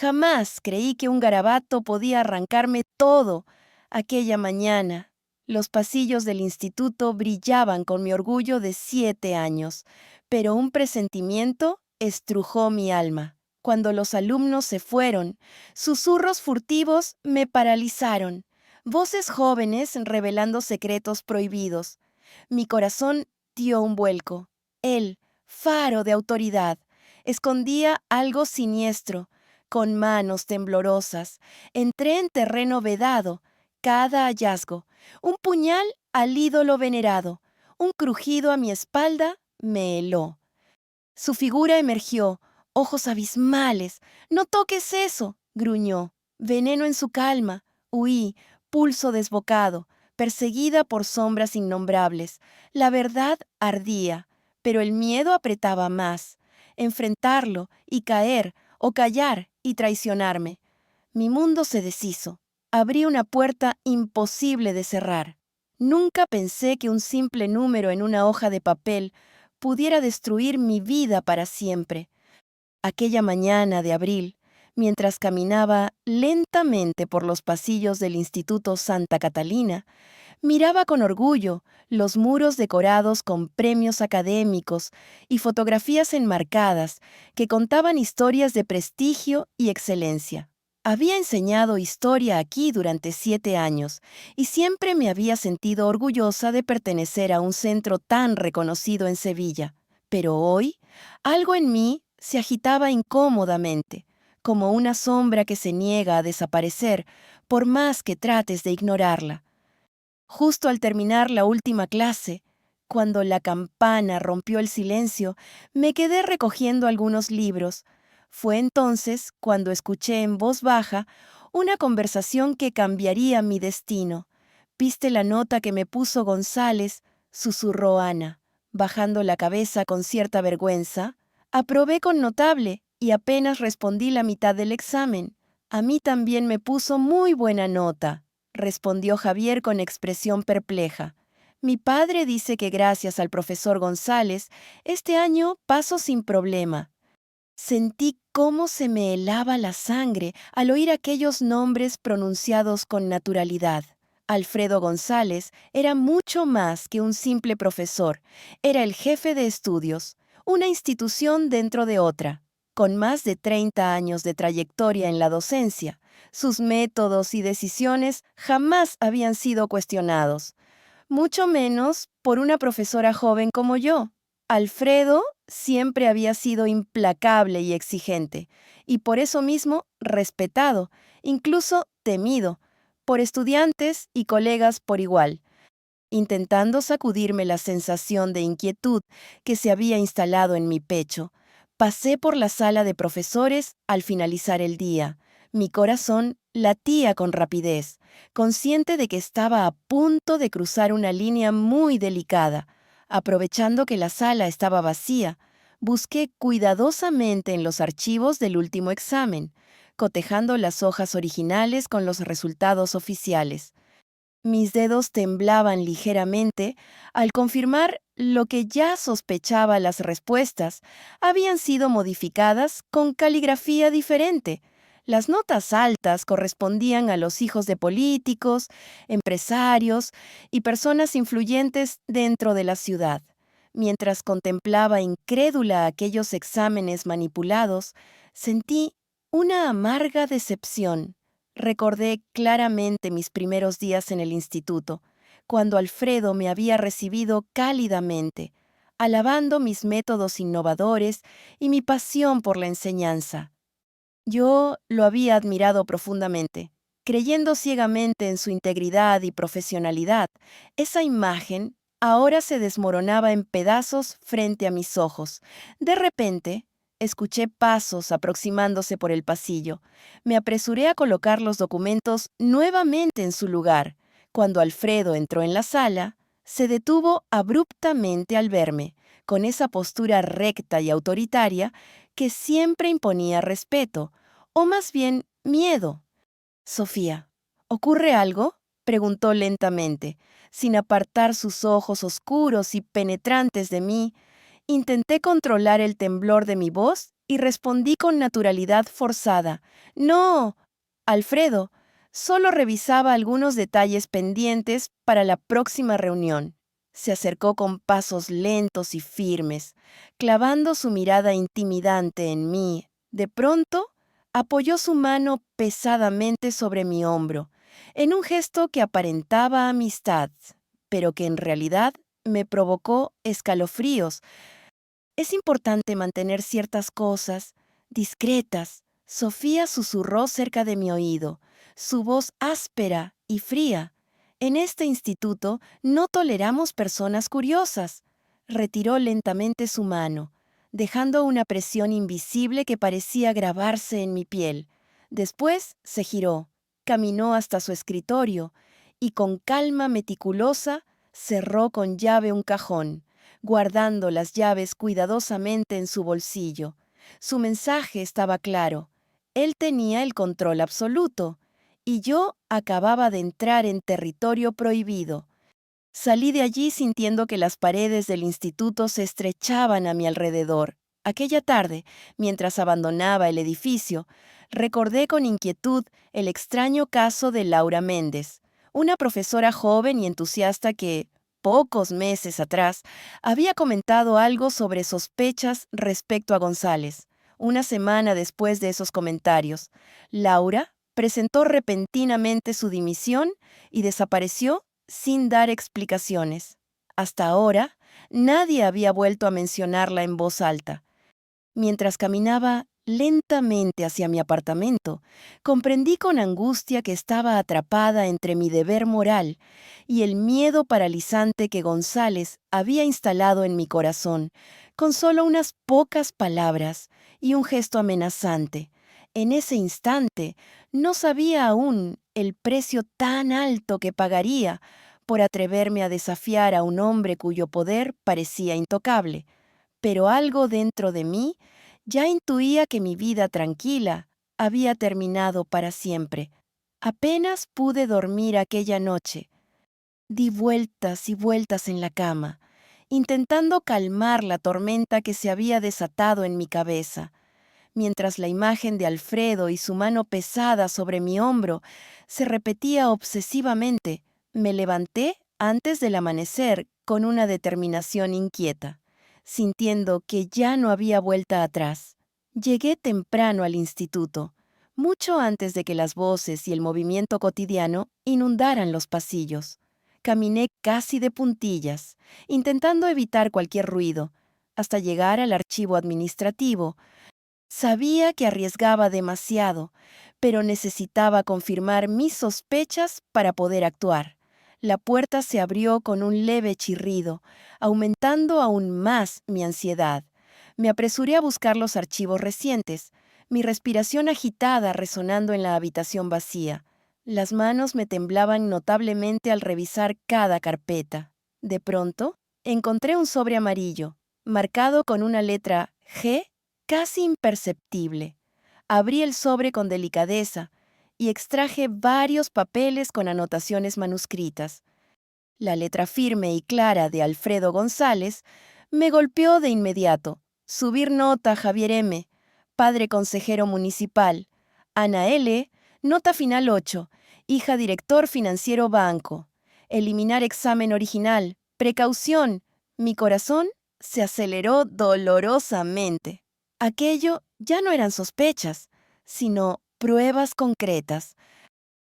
Jamás creí que un garabato podía arrancarme todo. Aquella mañana, los pasillos del instituto brillaban con mi orgullo de 7 años, pero un presentimiento estrujó mi alma. Cuando los alumnos se fueron, susurros furtivos me paralizaron, voces jóvenes revelando secretos prohibidos. Mi corazón dio un vuelco. Él, faro de autoridad, escondía algo siniestro. Con manos temblorosas, entré en terreno vedado. Cada hallazgo, un puñal al ídolo venerado, un crujido a mi espalda, me heló. Su figura emergió, ojos abismales. «No toques eso», gruñó. Veneno en su calma. Huí, pulso desbocado, perseguida por sombras innombrables. La verdad ardía, pero el miedo apretaba más. Enfrentarlo y caer, o callar y traicionarme. Mi mundo se deshizo. Abrí una puerta imposible de cerrar. Nunca pensé que un simple número en una hoja de papel pudiera destruir mi vida para siempre. Aquella mañana de abril, mientras caminaba lentamente por los pasillos del Instituto Santa Catalina, miraba con orgullo los muros decorados con premios académicos y fotografías enmarcadas que contaban historias de prestigio y excelencia. Había enseñado historia aquí durante 7 años y siempre me había sentido orgullosa de pertenecer a un centro tan reconocido en Sevilla. Pero hoy, algo en mí se agitaba incómodamente, como una sombra que se niega a desaparecer por más que trates de ignorarla. Justo al terminar la última clase, cuando la campana rompió el silencio, me quedé recogiendo algunos libros. Fue entonces cuando escuché en voz baja una conversación que cambiaría mi destino. «¿Viste la nota que me puso González?», susurró Ana, bajando la cabeza con cierta vergüenza. «Aprobé con notable y apenas respondí la mitad del examen. A mí también me puso muy buena nota», respondió Javier con expresión perpleja. «Mi padre dice que gracias al profesor González, este año paso sin problema». Sentí cómo se me helaba la sangre al oír aquellos nombres pronunciados con naturalidad. Alfredo González era mucho más que un simple profesor. Era el jefe de estudios, una institución dentro de otra. Con más de 30 años de trayectoria en la docencia, sus métodos y decisiones jamás habían sido cuestionados, mucho menos por una profesora joven como yo. Alfredo siempre había sido implacable y exigente, y por eso mismo respetado, incluso temido, por estudiantes y colegas por igual. Intentando sacudirme la sensación de inquietud que se había instalado en mi pecho, pasé por la sala de profesores al finalizar el día. Mi corazón latía con rapidez, consciente de que estaba a punto de cruzar una línea muy delicada. Aprovechando que la sala estaba vacía, busqué cuidadosamente en los archivos del último examen, cotejando las hojas originales con los resultados oficiales. Mis dedos temblaban ligeramente al confirmar lo que ya sospechaba: las respuestas habían sido modificadas con caligrafía diferente. Las notas altas correspondían a los hijos de políticos, empresarios y personas influyentes dentro de la ciudad. Mientras contemplaba incrédula aquellos exámenes manipulados, sentí una amarga decepción. Recordé claramente mis primeros días en el instituto, cuando Alfredo me había recibido cálidamente, alabando mis métodos innovadores y mi pasión por la enseñanza. Yo lo había admirado profundamente, creyendo ciegamente en su integridad y profesionalidad. Esa imagen ahora se desmoronaba en pedazos frente a mis ojos. De repente, escuché pasos aproximándose por el pasillo. Me apresuré a colocar los documentos nuevamente en su lugar. Cuando Alfredo entró en la sala, se detuvo abruptamente al verme, con esa postura recta y autoritaria que siempre imponía respeto, o más bien miedo. «Sofía, ¿ocurre algo?», preguntó lentamente, sin apartar sus ojos oscuros y penetrantes de mí. Intenté controlar el temblor de mi voz y respondí con naturalidad forzada. No, Alfredo, solo revisaba algunos detalles pendientes para la próxima reunión. Se acercó con pasos lentos y firmes, clavando su mirada intimidante en mí. De pronto, apoyó su mano pesadamente sobre mi hombro, en un gesto que aparentaba amistad, pero que en realidad me provocó escalofríos. Es importante mantener ciertas cosas discretas. Sofía susurró cerca de mi oído, su voz áspera y fría. En este instituto no toleramos personas curiosas. Retiró lentamente su mano, dejando una presión invisible que parecía grabarse en mi piel. Después se giró, caminó hasta su escritorio y con calma meticulosa cerró con llave un cajón, guardando las llaves cuidadosamente en su bolsillo. Su mensaje estaba claro. Él tenía el control absoluto, y yo acababa de entrar en territorio prohibido. Salí de allí sintiendo que las paredes del instituto se estrechaban a mi alrededor. Aquella tarde, mientras abandonaba el edificio, recordé con inquietud el extraño caso de Laura Méndez, una profesora joven y entusiasta que, pocos meses atrás, había comentado algo sobre sospechas respecto a González. Una semana después de esos comentarios, Laura presentó repentinamente su dimisión y desapareció sin dar explicaciones. Hasta ahora, nadie había vuelto a mencionarla en voz alta. Mientras caminaba lentamente hacia mi apartamento, comprendí con angustia que estaba atrapada entre mi deber moral y el miedo paralizante que González había instalado en mi corazón, con solo unas pocas palabras y un gesto amenazante. En ese instante, no sabía aún el precio tan alto que pagaría por atreverme a desafiar a un hombre cuyo poder parecía intocable, pero algo dentro de mí ya intuía que mi vida tranquila había terminado para siempre. Apenas pude dormir aquella noche. Di vueltas y vueltas en la cama, intentando calmar la tormenta que se había desatado en mi cabeza, mientras la imagen de Alfredo y su mano pesada sobre mi hombro se repetía obsesivamente. Me levanté antes del amanecer con una determinación inquieta, sintiendo que ya no había vuelta atrás. Llegué temprano al instituto, mucho antes de que las voces y el movimiento cotidiano inundaran los pasillos. Caminé casi de puntillas, intentando evitar cualquier ruido, hasta llegar al archivo administrativo. Sabía que arriesgaba demasiado, pero necesitaba confirmar mis sospechas para poder actuar. La puerta se abrió con un leve chirrido, aumentando aún más mi ansiedad. Me apresuré a buscar los archivos recientes, mi respiración agitada resonando en la habitación vacía. Las manos me temblaban notablemente al revisar cada carpeta. De pronto, encontré un sobre amarillo, marcado con una letra G casi imperceptible. Abrí el sobre con delicadeza y extraje varios papeles con anotaciones manuscritas. La letra firme y clara de Alfredo González me golpeó de inmediato. Subir nota Javier M., padre consejero municipal. Ana L., nota final 8, hija director financiero banco. Eliminar examen original. Precaución. Mi corazón se aceleró dolorosamente. Aquello ya no eran sospechas, sino pruebas concretas.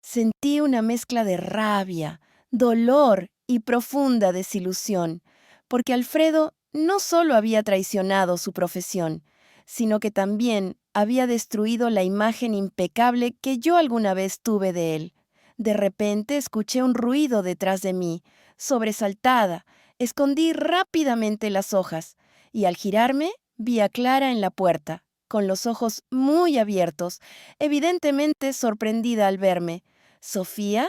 Sentí una mezcla de rabia, dolor y profunda desilusión, porque Alfredo no solo había traicionado su profesión, sino que también había destruido la imagen impecable que yo alguna vez tuve de él. De repente escuché un ruido detrás de mí. Sobresaltada, escondí rápidamente las hojas y al girarme vi a Clara en la puerta, con los ojos muy abiertos, evidentemente sorprendida al verme. «Sofía,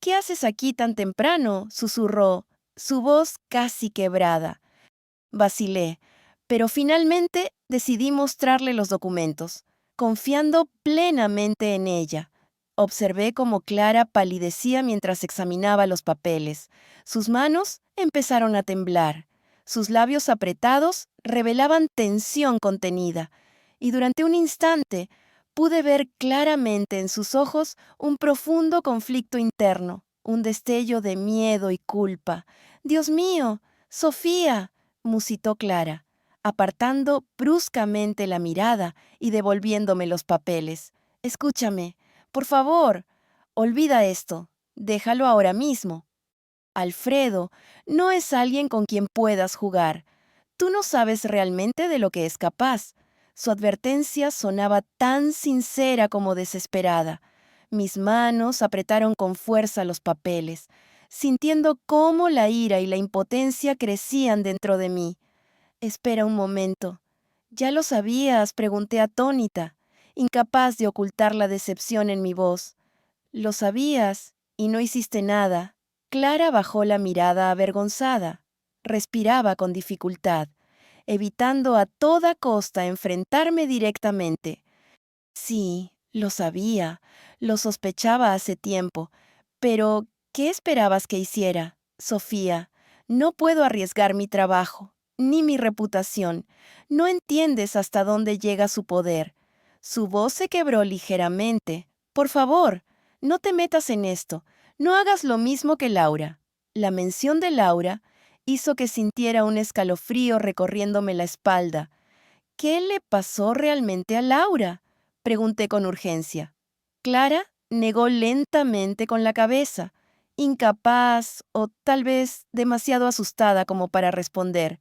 ¿qué haces aquí tan temprano?», susurró, su voz casi quebrada. Vacilé, pero finalmente decidí mostrarle los documentos, confiando plenamente en ella. Observé cómo Clara palidecía mientras examinaba los papeles. Sus manos empezaron a temblar. Sus labios apretados revelaban tensión contenida. y durante un instante pude ver claramente en sus ojos un profundo conflicto interno, un destello de miedo y culpa. «Dios mío, Sofía», musitó Clara, apartando bruscamente la mirada y devolviéndome los papeles. «Escúchame, por favor, olvida esto, déjalo ahora mismo. Alfredo no es alguien con quien puedas jugar. Tú no sabes realmente de lo que es capaz». Su advertencia sonaba tan sincera como desesperada. Mis manos apretaron con fuerza los papeles, sintiendo cómo la ira y la impotencia crecían dentro de mí. «Espera un momento». «¿Ya lo sabías?», pregunté atónita, incapaz de ocultar la decepción en mi voz. «Lo sabías y no hiciste nada». Clara bajó la mirada avergonzada. Respiraba con dificultad, evitando a toda costa enfrentarme directamente. «Sí, lo sabía, lo sospechaba hace tiempo, pero ¿qué esperabas que hiciera, Sofía? No puedo arriesgar mi trabajo, ni mi reputación. No entiendes hasta dónde llega su poder». Su voz se quebró ligeramente. «Por favor, no te metas en esto. No hagas lo mismo que Laura». La mención de Laura hizo que sintiera un escalofrío recorriéndome la espalda. «¿Qué le pasó realmente a Laura?», pregunté con urgencia. Clara negó lentamente con la cabeza, incapaz o tal vez demasiado asustada como para responder.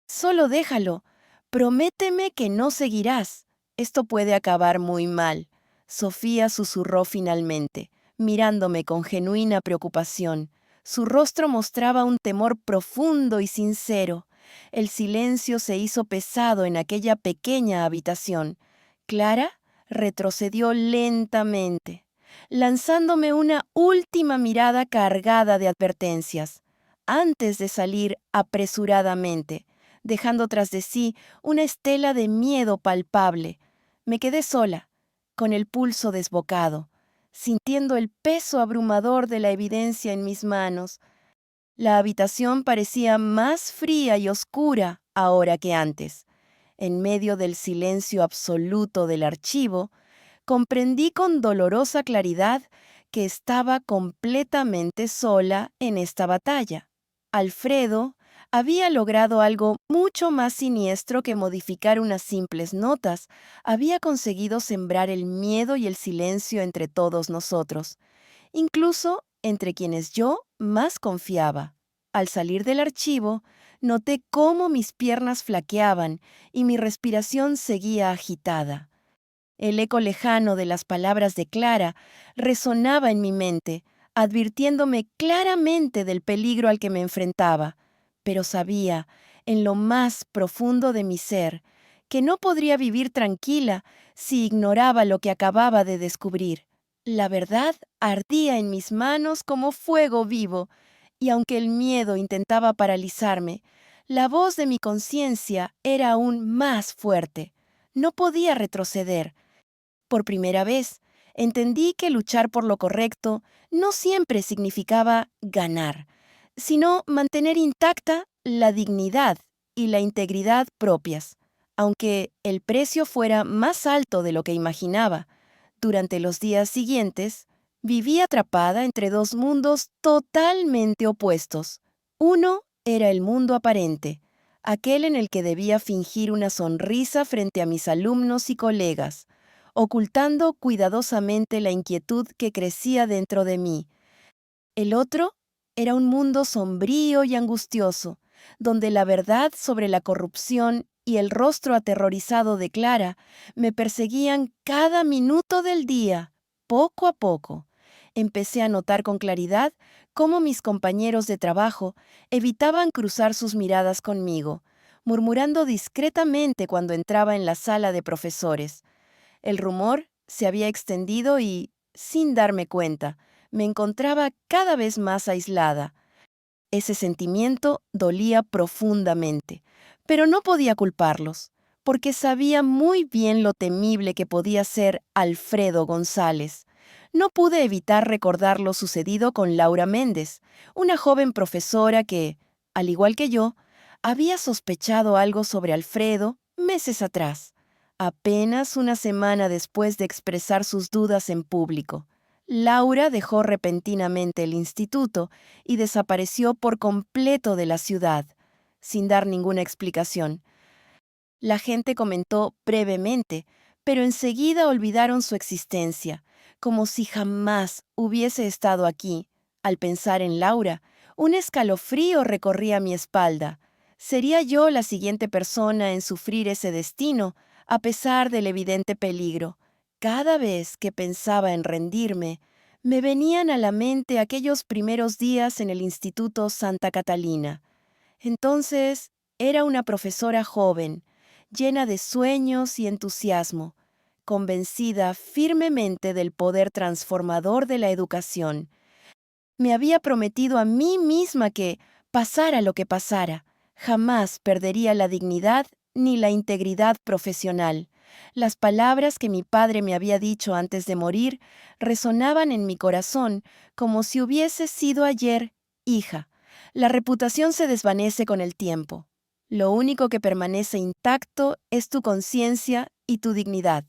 «Solo déjalo. Prométeme que no seguirás. Esto puede acabar muy mal», Sofía susurró finalmente, mirándome con genuina preocupación. Su rostro mostraba un temor profundo y sincero. El silencio se hizo pesado en aquella pequeña habitación. Clara retrocedió lentamente, lanzándome una última mirada cargada de advertencias, antes de salir apresuradamente, dejando tras de sí una estela de miedo palpable. Me quedé sola, con el pulso desbocado, sintiendo el peso abrumador de la evidencia en mis manos. La habitación parecía más fría y oscura ahora que antes. En medio del silencio absoluto del archivo, comprendí con dolorosa claridad que estaba completamente sola en esta batalla. Alfredo había logrado algo mucho más siniestro que modificar unas simples notas. Había conseguido sembrar el miedo y el silencio entre todos nosotros, incluso entre quienes yo más confiaba. Al salir del archivo, noté cómo mis piernas flaqueaban y mi respiración seguía agitada. El eco lejano de las palabras de Clara resonaba en mi mente, advirtiéndome claramente del peligro al que me enfrentaba, pero sabía, en lo más profundo de mi ser, que no podría vivir tranquila si ignoraba lo que acababa de descubrir. La verdad ardía en mis manos como fuego vivo, y aunque el miedo intentaba paralizarme, la voz de mi conciencia era aún más fuerte. No podía retroceder. Por primera vez, entendí que luchar por lo correcto no siempre significaba ganar, sino mantener intacta la dignidad y la integridad propias, aunque el precio fuera más alto de lo que imaginaba. Durante los días siguientes, viví atrapada entre dos mundos totalmente opuestos. Uno era el mundo aparente, aquel en el que debía fingir una sonrisa frente a mis alumnos y colegas, ocultando cuidadosamente la inquietud que crecía dentro de mí. El otro era un mundo sombrío y angustioso, donde la verdad sobre la corrupción y el rostro aterrorizado de Clara me perseguían cada minuto del día. Poco a poco, empecé a notar con claridad cómo mis compañeros de trabajo evitaban cruzar sus miradas conmigo, murmurando discretamente cuando entraba en la sala de profesores. El rumor se había extendido y, sin darme cuenta, me encontraba cada vez más aislada. Ese sentimiento dolía profundamente, pero no podía culparlos, porque sabía muy bien lo temible que podía ser Alfredo González. No pude evitar recordar lo sucedido con Laura Méndez, una joven profesora que, al igual que yo, había sospechado algo sobre Alfredo meses atrás. Apenas una semana después de expresar sus dudas en público, Laura dejó repentinamente el instituto y desapareció por completo de la ciudad, sin dar ninguna explicación. La gente comentó brevemente, pero enseguida olvidaron su existencia, como si jamás hubiese estado aquí. Al pensar en Laura, un escalofrío recorría mi espalda. ¿Sería yo la siguiente persona en sufrir ese destino, a pesar del evidente peligro? Cada vez que pensaba en rendirme, me venían a la mente aquellos primeros días en el Instituto Santa Catalina. Entonces, era una profesora joven, llena de sueños y entusiasmo, convencida firmemente del poder transformador de la educación. Me había prometido a mí misma que, pasara lo que pasara, jamás perdería la dignidad ni la integridad profesional. Las palabras que mi padre me había dicho antes de morir resonaban en mi corazón como si hubiese sido ayer: hija, la reputación se desvanece con el tiempo. Lo único que permanece intacto es tu conciencia y tu dignidad.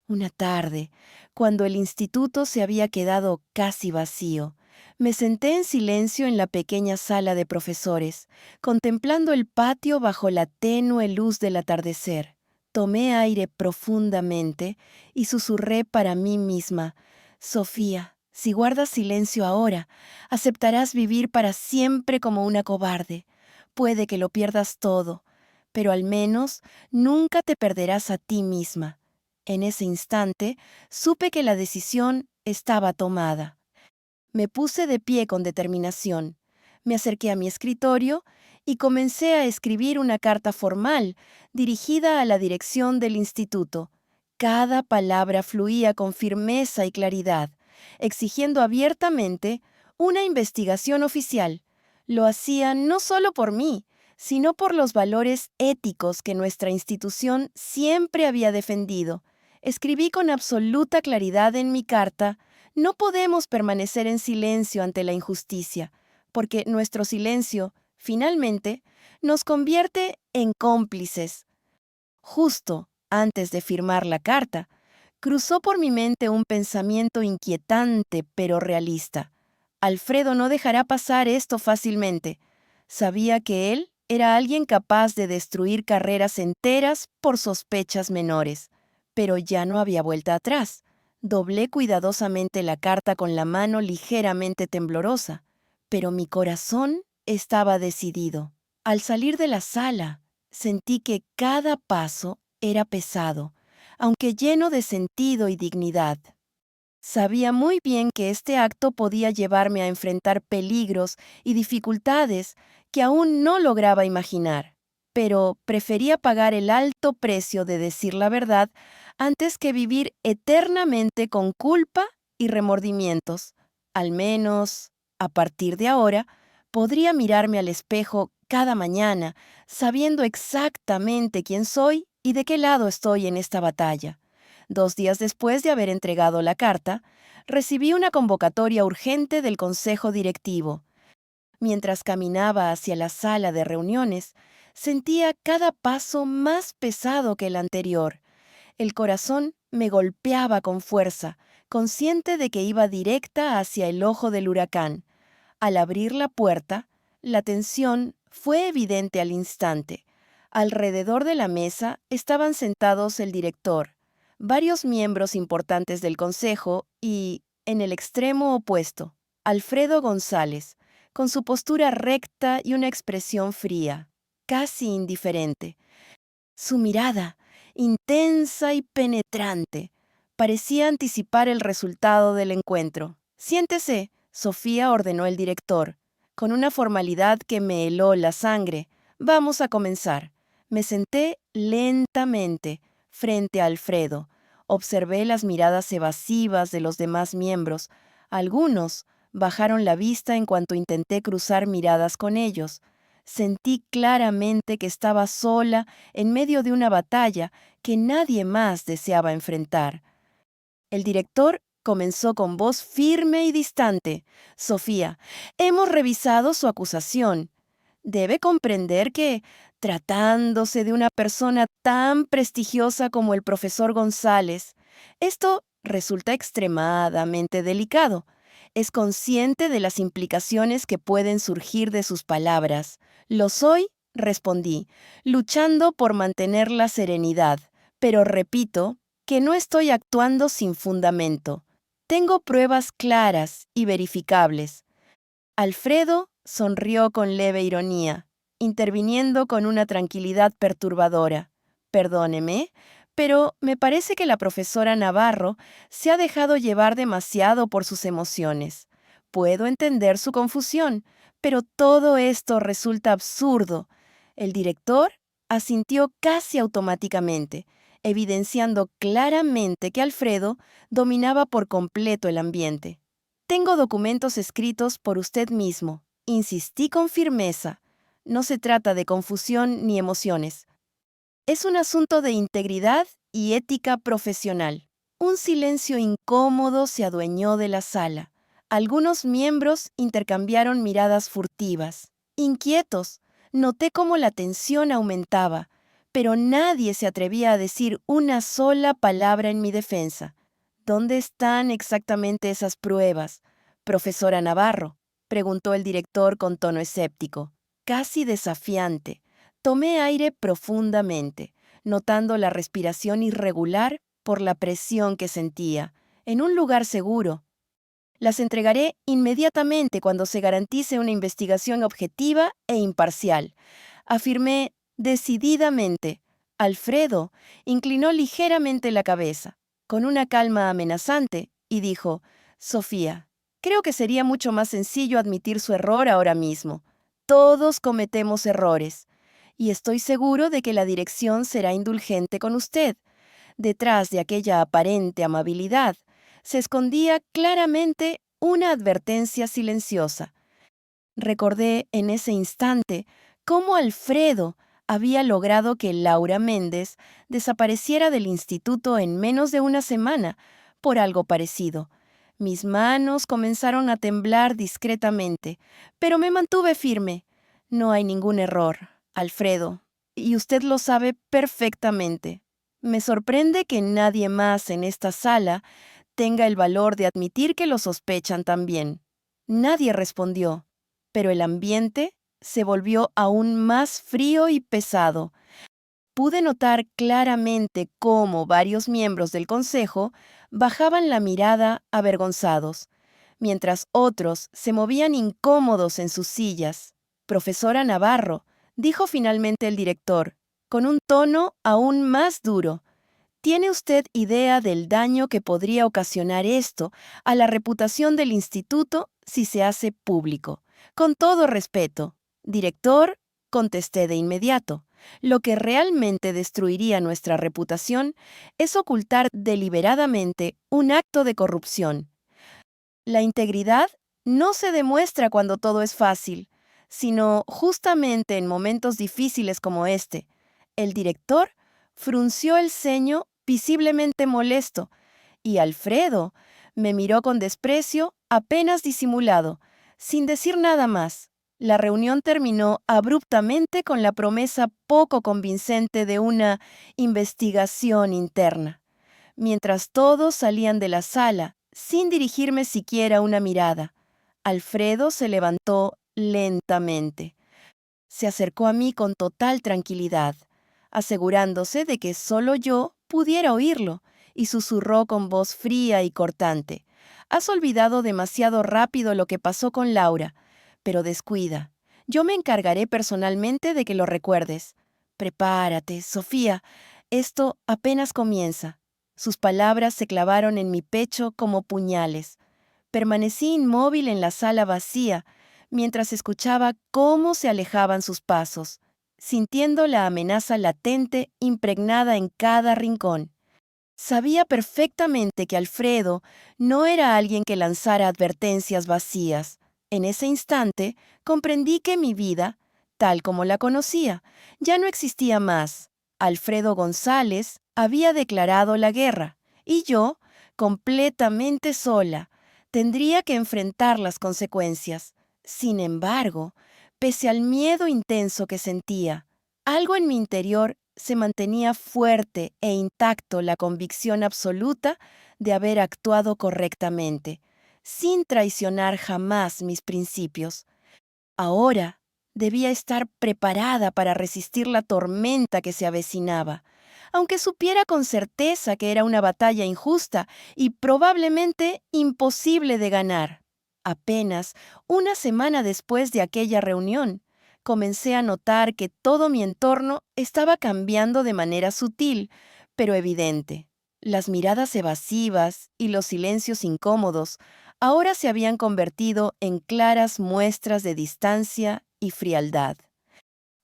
Una tarde, cuando el instituto se había quedado casi vacío, me senté en silencio en la pequeña sala de profesores, contemplando el patio bajo la tenue luz del atardecer. Tomé aire profundamente y susurré para mí misma: Sofía, si guardas silencio ahora, aceptarás vivir para siempre como una cobarde. Puede que lo pierdas todo, pero al menos nunca te perderás a ti misma. En ese instante, supe que la decisión estaba tomada. Me puse de pie con determinación. Me acerqué a mi escritorio y comencé a escribir una carta formal dirigida a la dirección del instituto. Cada palabra fluía con firmeza y claridad, exigiendo abiertamente una investigación oficial. Lo hacía no solo por mí, sino por los valores éticos que nuestra institución siempre había defendido. Escribí con absoluta claridad en mi carta: no podemos permanecer en silencio ante la injusticia, porque nuestro silencio, finalmente, nos convierte en cómplices. Justo antes de firmar la carta, cruzó por mi mente un pensamiento inquietante pero realista. Alfredo no dejará pasar esto fácilmente. Sabía que él era alguien capaz de destruir carreras enteras por sospechas menores, pero ya no había vuelta atrás. Doblé cuidadosamente la carta con la mano ligeramente temblorosa, pero mi corazón estaba decidido. Al salir de la sala, sentí que cada paso era pesado, aunque lleno de sentido y dignidad. Sabía muy bien que este acto podía llevarme a enfrentar peligros y dificultades que aún no lograba imaginar, pero prefería pagar el alto precio de decir la verdad antes que vivir eternamente con culpa y remordimientos. Al menos, a partir de ahora, podría mirarme al espejo cada mañana, sabiendo exactamente quién soy y de qué lado estoy en esta batalla. 2 días después de haber entregado la carta, recibí una convocatoria urgente del consejo directivo. Mientras caminaba hacia la sala de reuniones, sentía cada paso más pesado que el anterior. El corazón me golpeaba con fuerza, consciente de que iba directa hacia el ojo del huracán. Al abrir la puerta, la tensión fue evidente al instante. Alrededor de la mesa estaban sentados el director, varios miembros importantes del consejo y, en el extremo opuesto, Alfredo González, con su postura recta y una expresión fría, casi indiferente. Su mirada, intensa y penetrante, parecía anticipar el resultado del encuentro. «Siéntese», Sofía ordenó el director, con una formalidad que me heló la sangre. «Vamos a comenzar». Me senté lentamente frente a Alfredo. Observé las miradas evasivas de los demás miembros. Algunos bajaron la vista en cuanto intenté cruzar miradas con ellos. Sentí claramente que estaba sola en medio de una batalla que nadie más deseaba enfrentar. El director comenzó con voz firme y distante: «Sofía, hemos revisado su acusación. Debe comprender que, tratándose de una persona tan prestigiosa como el profesor González, esto resulta extremadamente delicado. Es consciente de las implicaciones que pueden surgir de sus palabras. Lo soy, respondí, luchando por mantener la serenidad, pero repito que no estoy actuando sin fundamento. Tengo pruebas claras y verificables. Alfredo sonrió con leve ironía, interviniendo con una tranquilidad perturbadora. Perdóneme, pero me parece que la profesora Navarro se ha dejado llevar demasiado por sus emociones. Puedo entender su confusión, pero todo esto resulta absurdo. El director asintió casi automáticamente, evidenciando claramente que Alfredo dominaba por completo el ambiente. Tengo documentos escritos por usted mismo. Insistí con firmeza. No se trata de confusión ni emociones. Es un asunto de integridad y ética profesional. Un silencio incómodo se adueñó de la sala. Algunos miembros intercambiaron miradas furtivas. Inquietos, noté cómo la tensión aumentaba, pero nadie se atrevía a decir una sola palabra en mi defensa. ¿Dónde están exactamente esas pruebas, profesora Navarro?, preguntó el director con tono escéptico, casi desafiante. Tomé aire profundamente, notando la respiración irregular por la presión que sentía. En un lugar seguro. Las entregaré inmediatamente cuando se garantice una investigación objetiva e imparcial, afirmé decididamente. Alfredo inclinó ligeramente la cabeza, con una calma amenazante, y dijo: Sofía, creo que sería mucho más sencillo admitir su error ahora mismo. Todos cometemos errores, y estoy seguro de que la dirección será indulgente con usted. Detrás de aquella aparente amabilidad se escondía claramente una advertencia silenciosa. Recordé en ese instante cómo Alfredo había logrado que Laura Méndez desapareciera del instituto en menos de una semana por algo parecido. Mis manos comenzaron a temblar discretamente, pero me mantuve firme. No hay ningún error, Alfredo, y usted lo sabe perfectamente. Me sorprende que nadie más en esta sala tenga el valor de admitir que lo sospechan también. Nadie respondió, pero el ambiente se volvió aún más frío y pesado. Pude notar claramente cómo varios miembros del consejo bajaban la mirada avergonzados, mientras otros se movían incómodos en sus sillas. Profesora Navarro, dijo finalmente el director, con un tono aún más duro. ¿Tiene usted idea del daño que podría ocasionar esto a la reputación del instituto si se hace público? Con todo respeto, director, contesté de inmediato. Lo que realmente destruiría nuestra reputación es ocultar deliberadamente un acto de corrupción. La integridad no se demuestra cuando todo es fácil, sino justamente en momentos difíciles como este. El director frunció el ceño visiblemente molesto, y Alfredo me miró con desprecio apenas disimulado, sin decir nada más. La reunión terminó abruptamente con la promesa poco convincente de una investigación interna. Mientras todos salían de la sala, sin dirigirme siquiera una mirada, Alfredo se levantó lentamente. Se acercó a mí con total tranquilidad, asegurándose de que solo yo pudiera oírlo, y susurró con voz fría y cortante: Has olvidado demasiado rápido lo que pasó con Laura, pero descuida. Yo me encargaré personalmente de que lo recuerdes. Prepárate, Sofía. Esto apenas comienza. Sus palabras se clavaron en mi pecho como puñales. Permanecí inmóvil en la sala vacía, mientras escuchaba cómo se alejaban sus pasos, sintiendo la amenaza latente impregnada en cada rincón. Sabía perfectamente que Alfredo no era alguien que lanzara advertencias vacías. En ese instante comprendí que mi vida, tal como la conocía, ya no existía más. Alfredo González había declarado la guerra, y yo, completamente sola, tendría que enfrentar las consecuencias. Sin embargo, Pese al miedo intenso que sentía, algo en mi interior se mantenía fuerte e intacto la convicción absoluta de haber actuado correctamente, sin traicionar jamás mis principios. Ahora debía estar preparada para resistir la tormenta que se avecinaba, aunque supiera con certeza que era una batalla injusta y probablemente imposible de ganar. Apenas una semana después de aquella reunión, comencé a notar que todo mi entorno estaba cambiando de manera sutil, pero evidente. Las miradas evasivas y los silencios incómodos ahora se habían convertido en claras muestras de distancia y frialdad.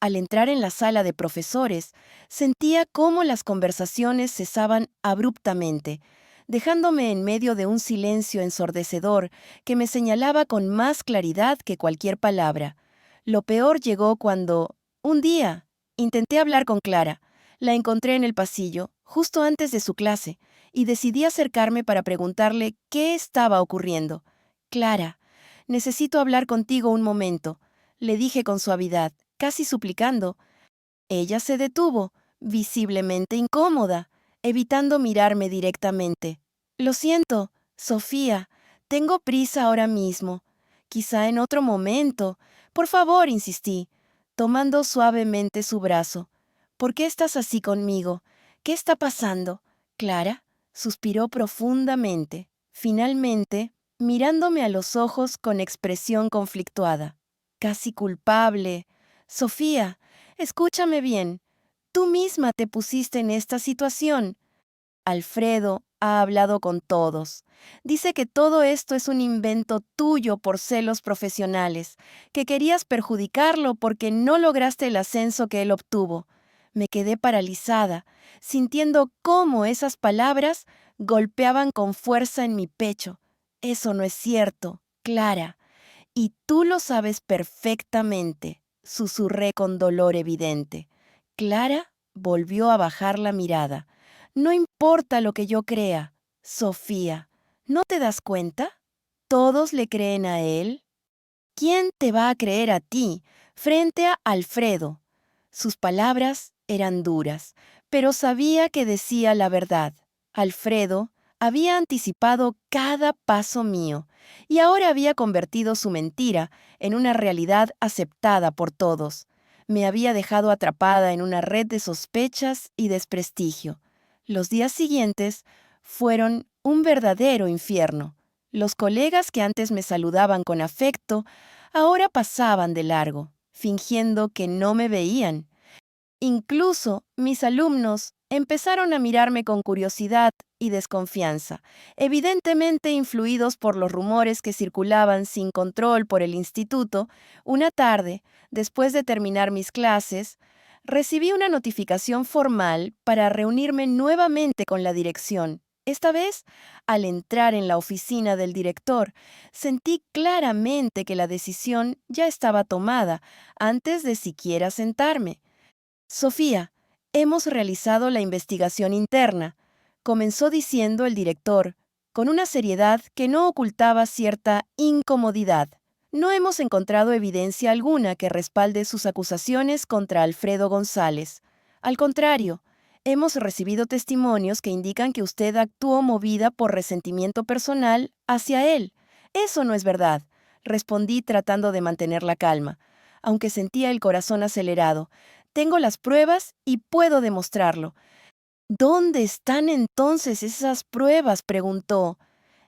Al entrar en la sala de profesores, sentía cómo las conversaciones cesaban abruptamente, dejándome en medio de un silencio ensordecedor que me señalaba con más claridad que cualquier palabra. Lo peor llegó cuando, un día, intenté hablar con Clara. La encontré en el pasillo, justo antes de su clase, y decidí acercarme para preguntarle qué estaba ocurriendo. Clara, necesito hablar contigo un momento, le dije con suavidad, casi suplicando. Ella se detuvo, visiblemente incómoda, evitando mirarme directamente. Lo siento, Sofía, tengo prisa ahora mismo. Quizá en otro momento. Por favor, insistí, tomando suavemente su brazo. ¿Por qué estás así conmigo? ¿Qué está pasando? Clara suspiró profundamente, finalmente, mirándome a los ojos con expresión conflictuada. Casi culpable. Sofía, escúchame bien. Tú misma te pusiste en esta situación. Alfredo ha hablado con todos. Dice que todo esto es un invento tuyo por celos profesionales, que querías perjudicarlo porque no lograste el ascenso que él obtuvo. Me quedé paralizada, sintiendo cómo esas palabras golpeaban con fuerza en mi pecho. Eso no es cierto, Clara. Y tú lo sabes perfectamente, susurré con dolor evidente. Clara volvió a bajar la mirada. No importa lo que yo crea, Sofía, ¿no te das cuenta? ¿Todos le creen a él? ¿Quién te va a creer a ti frente a Alfredo? Sus palabras eran duras, pero sabía que decía la verdad. Alfredo había anticipado cada paso mío y ahora había convertido su mentira en una realidad aceptada por todos. Me había dejado atrapada en una red de sospechas y desprestigio. Los días siguientes fueron un verdadero infierno. Los colegas que antes me saludaban con afecto ahora pasaban de largo, fingiendo que no me veían. Incluso mis alumnos empezaron a mirarme con curiosidad y desconfianza, evidentemente influidos por los rumores que circulaban sin control por el instituto. Una tarde, después de terminar mis clases, recibí una notificación formal para reunirme nuevamente con la dirección. Esta vez, al entrar en la oficina del director, sentí claramente que la decisión ya estaba tomada antes de siquiera sentarme. Sofía, hemos realizado la investigación interna, comenzó diciendo el director, con una seriedad que no ocultaba cierta incomodidad. No hemos encontrado evidencia alguna que respalde sus acusaciones contra Alfredo González. Al contrario, hemos recibido testimonios que indican que usted actuó movida por resentimiento personal hacia él. Eso no es verdad, respondí tratando de mantener la calma, aunque sentía el corazón acelerado. Tengo las pruebas y puedo demostrarlo. ¿Dónde están entonces esas pruebas?, preguntó,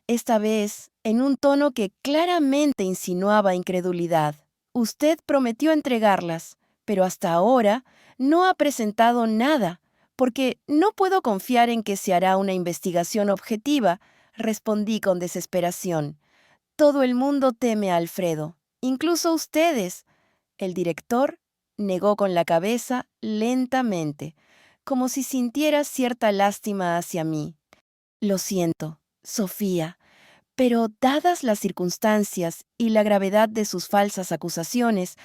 esta vez en un tono que claramente insinuaba incredulidad. Usted prometió entregarlas, pero hasta ahora no ha presentado nada, porque no puedo confiar en que se hará una investigación objetiva, respondí con desesperación. Todo el mundo teme a Alfredo, incluso ustedes. El director negó con la cabeza lentamente, como si sintiera cierta lástima hacia mí. Lo siento, Sofía, pero dadas las circunstancias y la gravedad de sus falsas acusaciones,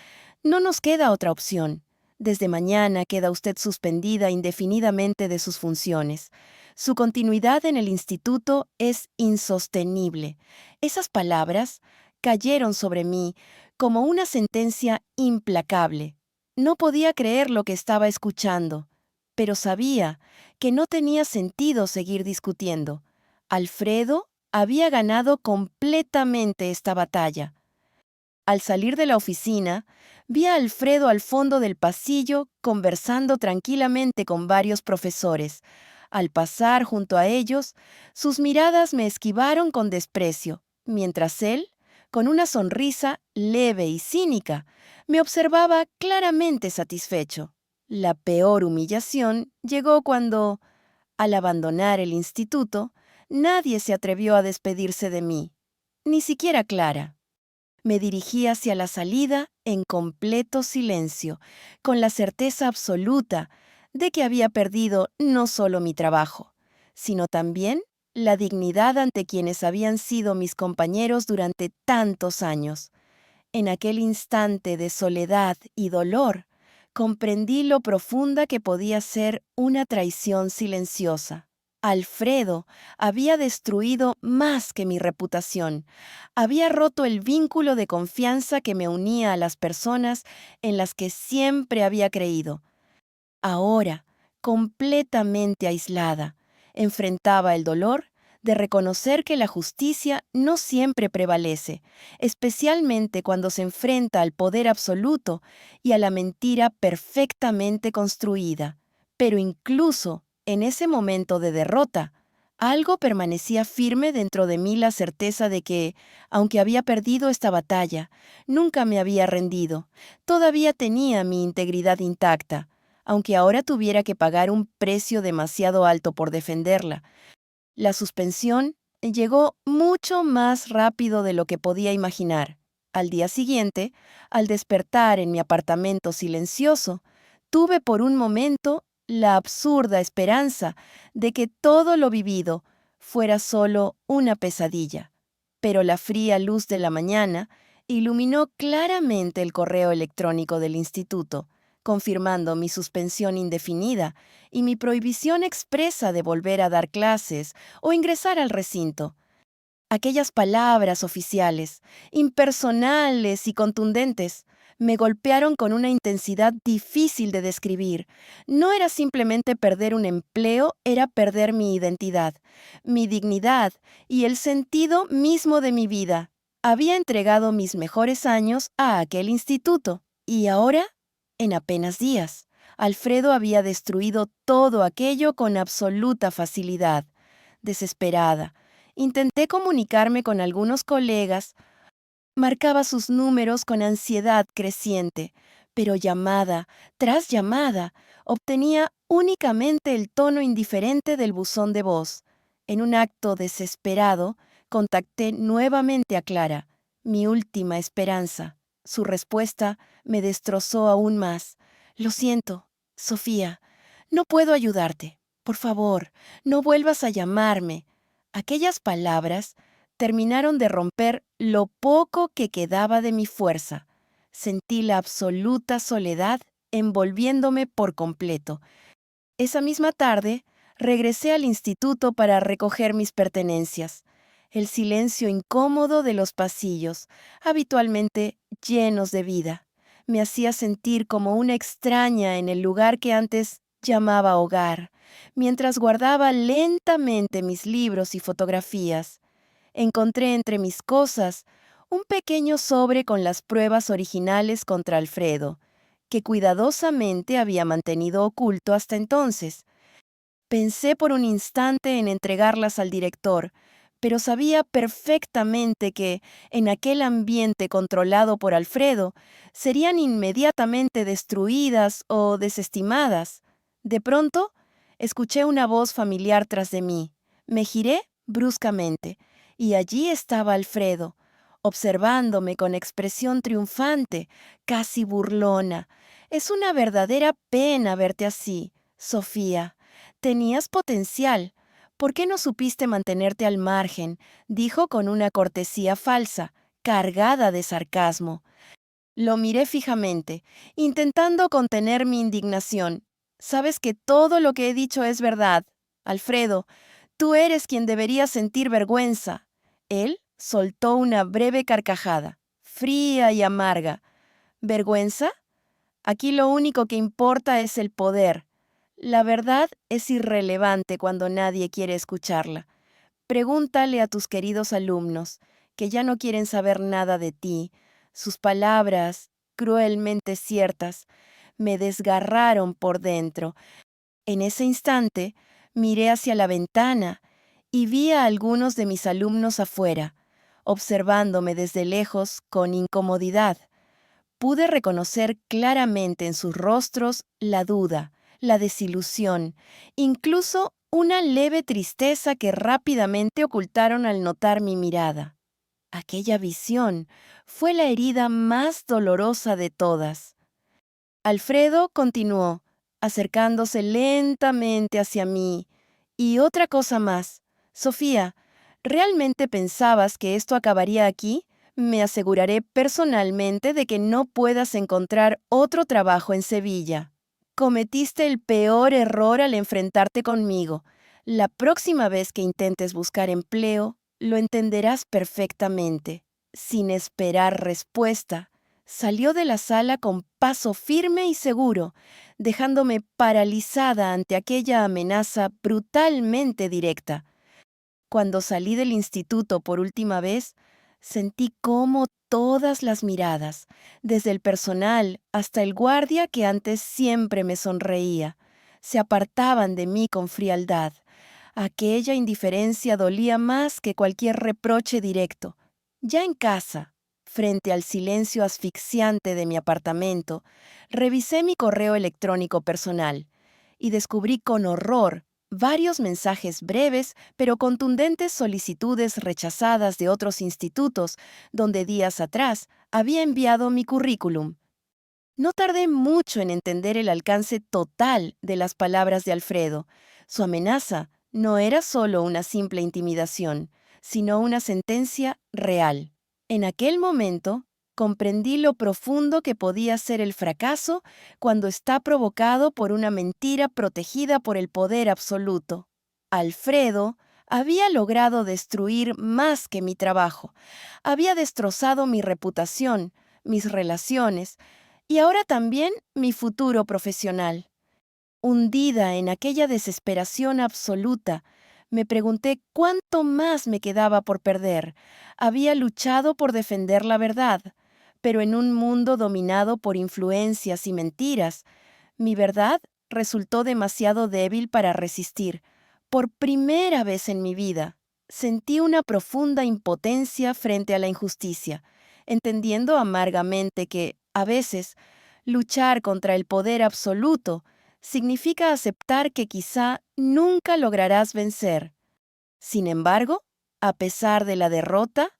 no nos queda otra opción. Desde mañana queda usted suspendida indefinidamente de sus funciones. Su continuidad en el instituto es insostenible. Esas palabras cayeron sobre mí como una sentencia implacable. No podía creer lo que estaba escuchando, pero sabía que no tenía sentido seguir discutiendo. Alfredo había ganado completamente esta batalla. Al salir de la oficina, vi a Alfredo al fondo del pasillo conversando tranquilamente con varios profesores. Al pasar junto a ellos, sus miradas me esquivaron con desprecio, mientras él, con una sonrisa leve y cínica, me observaba claramente satisfecho. La peor humillación llegó cuando, al abandonar el instituto, nadie se atrevió a despedirse de mí, ni siquiera Clara. Me dirigí hacia la salida en completo silencio, con la certeza absoluta de que había perdido no solo mi trabajo, sino también la dignidad ante quienes habían sido mis compañeros durante tantos años. En aquel instante de soledad y dolor, comprendí lo profunda que podía ser una traición silenciosa. Alfredo había destruido más que mi reputación. Había roto el vínculo de confianza que me unía a las personas en las que siempre había creído. Ahora, completamente aislada, enfrentaba el dolor de reconocer que la justicia no siempre prevalece, especialmente cuando se enfrenta al poder absoluto y a la mentira perfectamente construida. Pero incluso en ese momento de derrota, algo permanecía firme dentro de mí, la certeza de que, aunque había perdido esta batalla, nunca me había rendido. Todavía tenía mi integridad intacta, aunque ahora tuviera que pagar un precio demasiado alto por defenderla. La suspensión llegó mucho más rápido de lo que podía imaginar. Al día siguiente, al despertar en mi apartamento silencioso, tuve por un momento la absurda esperanza de que todo lo vivido fuera solo una pesadilla. Pero la fría luz de la mañana iluminó claramente el correo electrónico del instituto, confirmando mi suspensión indefinida y mi prohibición expresa de volver a dar clases o ingresar al recinto. Aquellas palabras oficiales, impersonales y contundentes, me golpearon con una intensidad difícil de describir. No era simplemente perder un empleo, era perder mi identidad, mi dignidad y el sentido mismo de mi vida. Había entregado mis mejores años a aquel instituto, y ahora, en apenas días, Alfredo había destruido todo aquello con absoluta facilidad. Desesperada, intenté comunicarme con algunos colegas, marcaba sus números con ansiedad creciente, pero llamada tras llamada obtenía únicamente el tono indiferente del buzón de voz. En un acto desesperado, contacté nuevamente a Clara, mi última esperanza. Su respuesta me destrozó aún más. Lo siento, Sofía, no puedo ayudarte. Por favor, no vuelvas a llamarme. Aquellas palabras terminaron de romper lo poco que quedaba de mi fuerza. Sentí la absoluta soledad envolviéndome por completo. Esa misma tarde, regresé al instituto para recoger mis pertenencias. El silencio incómodo de los pasillos, habitualmente llenos de vida, me hacía sentir como una extraña en el lugar que antes llamaba hogar, mientras guardaba lentamente mis libros y fotografías. Encontré entre mis cosas un pequeño sobre con las pruebas originales contra Alfredo, que cuidadosamente había mantenido oculto hasta entonces. Pensé por un instante en entregarlas al director, pero sabía perfectamente que, en aquel ambiente controlado por Alfredo, serían inmediatamente destruidas o desestimadas. De pronto, escuché una voz familiar tras de mí. Me giré bruscamente, y allí estaba Alfredo, observándome con expresión triunfante, casi burlona. Es una verdadera pena verte así, Sofía. Tenías potencial. ¿Por qué no supiste mantenerte al margen?, dijo con una cortesía falsa, cargada de sarcasmo. Lo miré fijamente, intentando contener mi indignación. Sabes que todo lo que he dicho es verdad. Alfredo, tú eres quien debería sentir vergüenza. Él soltó una breve carcajada. fría y amarga. ¿Vergüenza? Aquí lo único que importa es el poder. La verdad es irrelevante cuando nadie quiere escucharla. Pregúntale a tus queridos alumnos, que ya no quieren saber nada de ti. Sus palabras, cruelmente ciertas, me desgarraron por dentro. En ese instante, miré hacia la ventana y vi a algunos de mis alumnos afuera, observándome desde lejos con incomodidad. Pude reconocer claramente en sus rostros la duda, la desilusión, incluso una leve tristeza que rápidamente ocultaron al notar mi mirada. Aquella visión fue la herida más dolorosa de todas. Alfredo continuó, acercándose lentamente hacia mí. Y otra cosa más. Sofía, ¿realmente pensabas que esto acabaría aquí? Me aseguraré personalmente de que no puedas encontrar otro trabajo en Sevilla. Cometiste el peor error al enfrentarte conmigo. La próxima vez que intentes buscar empleo, lo entenderás perfectamente. Sin esperar respuesta, salió de la sala con paso firme y seguro, dejándome paralizada ante aquella amenaza brutalmente directa. Cuando salí del instituto por última vez, sentí cómo todas las miradas, desde el personal hasta el guardia que antes siempre me sonreía, se apartaban de mí con frialdad. Aquella indiferencia dolía más que cualquier reproche directo. Ya en casa, frente al silencio asfixiante de mi apartamento, revisé mi correo electrónico personal y descubrí con horror varios mensajes breves pero contundentes solicitudes rechazadas de otros institutos donde días atrás había enviado mi currículum. No tardé mucho en entender el alcance total de las palabras de Alfredo. Su amenaza no era solo una simple intimidación, sino una sentencia real. En aquel momento, comprendí lo profundo que podía ser el fracaso cuando está provocado por una mentira protegida por el poder absoluto. Alfredo había logrado destruir más que mi trabajo. Había destrozado mi reputación, mis relaciones, y ahora también mi futuro profesional. Hundida en aquella desesperación absoluta, me pregunté cuánto más me quedaba por perder. Había luchado por defender la verdad, pero en un mundo dominado por influencias y mentiras, mi verdad resultó demasiado débil para resistir. Por primera vez en mi vida, sentí una profunda impotencia frente a la injusticia, entendiendo amargamente que, a veces, luchar contra el poder absoluto significa aceptar que quizá nunca lograrás vencer. Sin embargo, a pesar de la derrota,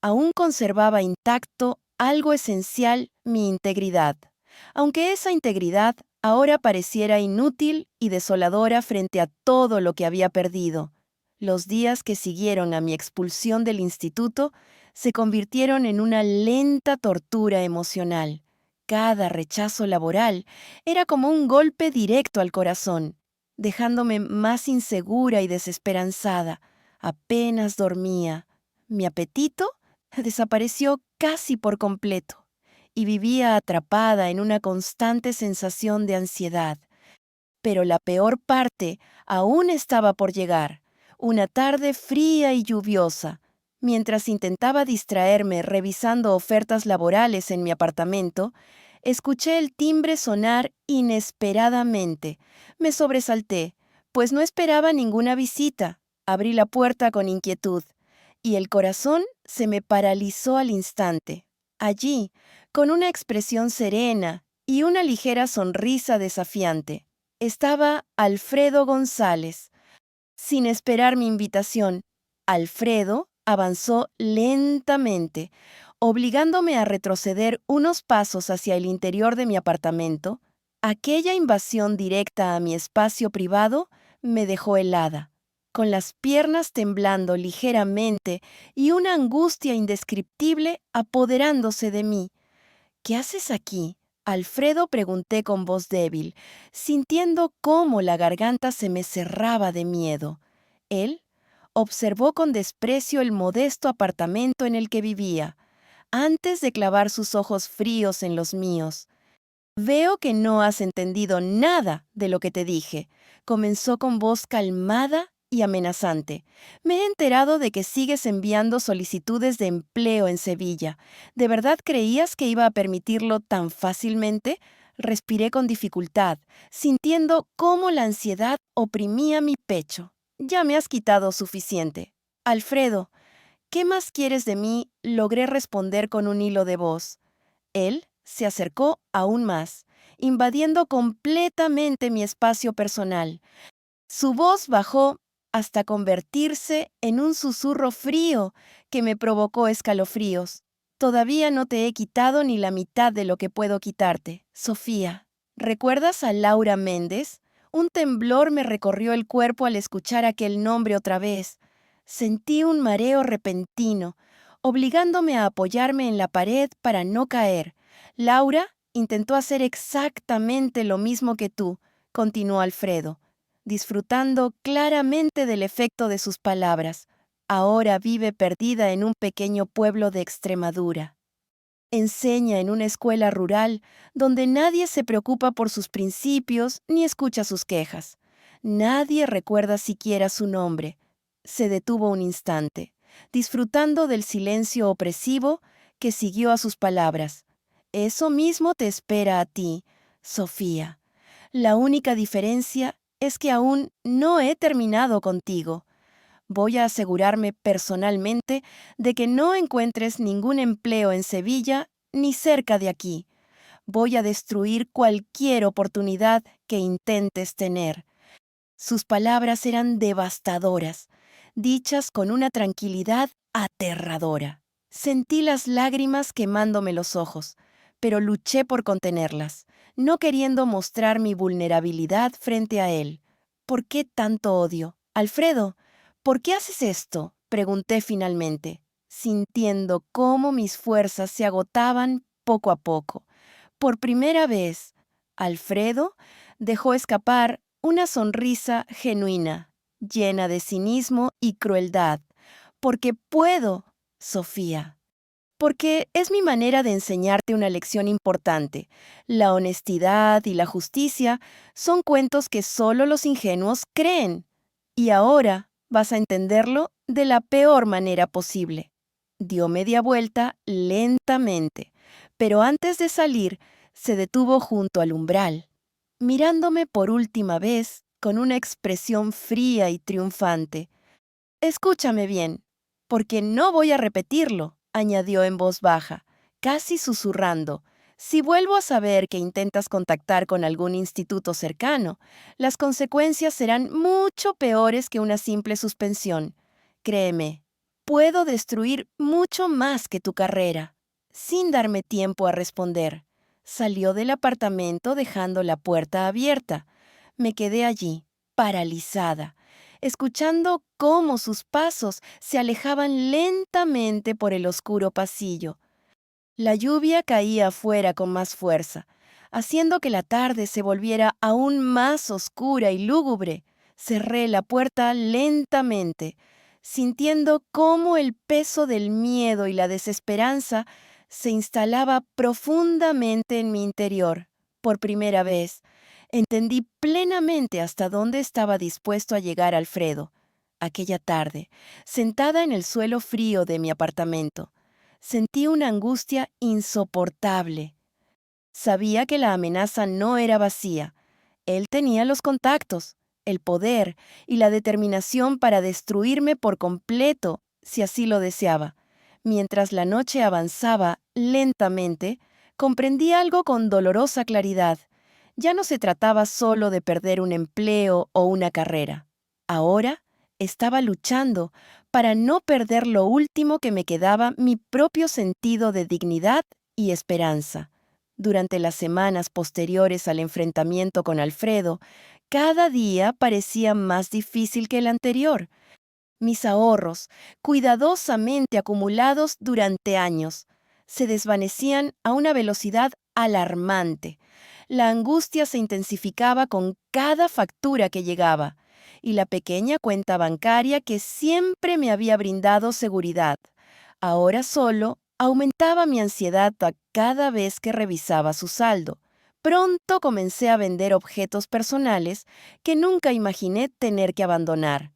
aún conservaba intacto algo esencial: mi integridad. Aunque esa integridad ahora pareciera inútil y desoladora frente a todo lo que había perdido. Los días que siguieron a mi expulsión del instituto se convirtieron en una lenta tortura emocional. Cada rechazo laboral era como un golpe directo al corazón, dejándome más insegura y desesperanzada. Apenas dormía. Mi apetito desapareció casi por completo y vivía atrapada en una constante sensación de ansiedad. Pero la peor parte aún estaba por llegar. Una tarde fría y lluviosa. Mientras intentaba distraerme revisando ofertas laborales en mi apartamento, escuché el timbre sonar inesperadamente. Me sobresalté, pues no esperaba ninguna visita. Abrí la puerta con inquietud, y el corazón se me paralizó al instante. Allí, con una expresión serena y una ligera sonrisa desafiante, estaba Alfredo González. Sin esperar mi invitación, Alfredo avanzó lentamente, obligándome a retroceder unos pasos hacia el interior de mi apartamento. Aquella invasión directa a mi espacio privado me dejó helada, con las piernas temblando ligeramente y una angustia indescriptible apoderándose de mí. ¿Qué haces aquí? Alfredo, pregunté con voz débil, sintiendo cómo la garganta se me cerraba de miedo. Él observó con desprecio el modesto apartamento en el que vivía. antes de clavar sus ojos fríos en los míos. Veo que no has entendido nada de lo que te dije. Comenzó con voz calmada y amenazante. Me he enterado de que sigues enviando solicitudes de empleo en Sevilla. ¿De verdad creías que iba a permitirlo tan fácilmente? Respiré con dificultad, sintiendo cómo la ansiedad oprimía mi pecho. Ya me has quitado suficiente. Alfredo, ¿qué más quieres de mí? Logré responder con un hilo de voz. Él se acercó aún más, invadiendo completamente mi espacio personal. Su voz bajó hasta convertirse en un susurro frío que me provocó escalofríos. Todavía no te he quitado ni la mitad de lo que puedo quitarte, Sofía. ¿Recuerdas a Laura Méndez? Un temblor me recorrió el cuerpo al escuchar aquel nombre otra vez. Sentí un mareo repentino, obligándome a apoyarme en la pared para no caer. Laura intentó hacer exactamente lo mismo que tú, continuó Alfredo, disfrutando claramente del efecto de sus palabras. Ahora vive perdida en un pequeño pueblo de Extremadura. Enseña en una escuela rural donde nadie se preocupa por sus principios ni escucha sus quejas. Nadie recuerda siquiera su nombre. Se detuvo un instante, disfrutando del silencio opresivo que siguió a sus palabras. Eso mismo te espera a ti, Sofía. La única diferencia es que aún no he terminado contigo. Voy a asegurarme personalmente de que no encuentres ningún empleo en Sevilla ni cerca de aquí. Voy a destruir cualquier oportunidad que intentes tener. Sus palabras eran devastadoras, dichas con una tranquilidad aterradora. Sentí las lágrimas quemándome los ojos, pero luché por contenerlas, no queriendo mostrar mi vulnerabilidad frente a él. ¿Por qué tanto odio? Alfredo, ¿por qué haces esto? Pregunté finalmente, sintiendo cómo mis fuerzas se agotaban poco a poco. Por primera vez, Alfredo dejó escapar una sonrisa genuina, llena de cinismo y crueldad. Porque puedo, Sofía. Porque es mi manera de enseñarte una lección importante. La honestidad y la justicia son cuentos que solo los ingenuos creen. Y ahora vas a entenderlo de la peor manera posible. Dio media vuelta lentamente, pero antes de salir, se detuvo junto al umbral, mirándome por última vez con una expresión fría y triunfante. Escúchame bien, porque no voy a repetirlo, añadió en voz baja, casi susurrando. Si vuelvo a saber que intentas contactar con algún instituto cercano, las consecuencias serán mucho peores que una simple suspensión. Créeme, puedo destruir mucho más que tu carrera. Sin darme tiempo a responder, salió del apartamento dejando la puerta abierta. Me quedé allí, paralizada, escuchando cómo sus pasos se alejaban lentamente por el oscuro pasillo. La lluvia caía afuera con más fuerza, haciendo que la tarde se volviera aún más oscura y lúgubre. Cerré la puerta lentamente, sintiendo cómo el peso del miedo y la desesperanza se instalaba profundamente en mi interior. Por primera vez, entendí plenamente hasta dónde estaba dispuesto a llegar Alfredo. Aquella tarde, sentada en el suelo frío de mi apartamento, sentí una angustia insoportable. Sabía que la amenaza no era vacía. Él tenía los contactos, el poder y la determinación para destruirme por completo, si así lo deseaba. Mientras la noche avanzaba lentamente, comprendí algo con dolorosa claridad. Ya no se trataba solo de perder un empleo o una carrera. Ahora estaba luchando para no perder lo último que me quedaba, mi propio sentido de dignidad y esperanza. Durante las semanas posteriores al enfrentamiento con Alfredo, cada día parecía más difícil que el anterior. Mis ahorros, cuidadosamente acumulados durante años, se desvanecían a una velocidad alarmante. La angustia se intensificaba con cada factura que llegaba, y la pequeña cuenta bancaria que siempre me había brindado seguridad, ahora solo Aumentaba mi ansiedad a cada vez que revisaba su saldo. Pronto comencé a vender objetos personales que nunca imaginé tener que abandonar.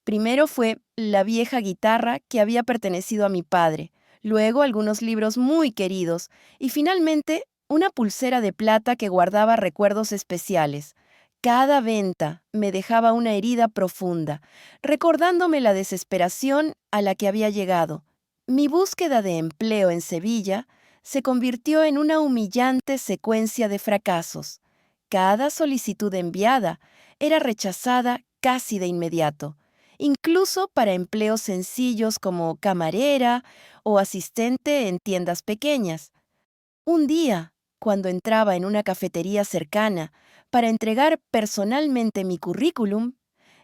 Primero fue la vieja guitarra que había pertenecido a mi padre, luego algunos libros muy queridos y finalmente una pulsera de plata que guardaba recuerdos especiales. Cada venta me dejaba una herida profunda, recordándome la desesperación a la que había llegado. Mi búsqueda de empleo en Sevilla se convirtió en una humillante secuencia de fracasos. Cada solicitud enviada era rechazada casi de inmediato, incluso para empleos sencillos como camarera o asistente en tiendas pequeñas. Un día, cuando entraba en una cafetería cercana para entregar personalmente mi currículum,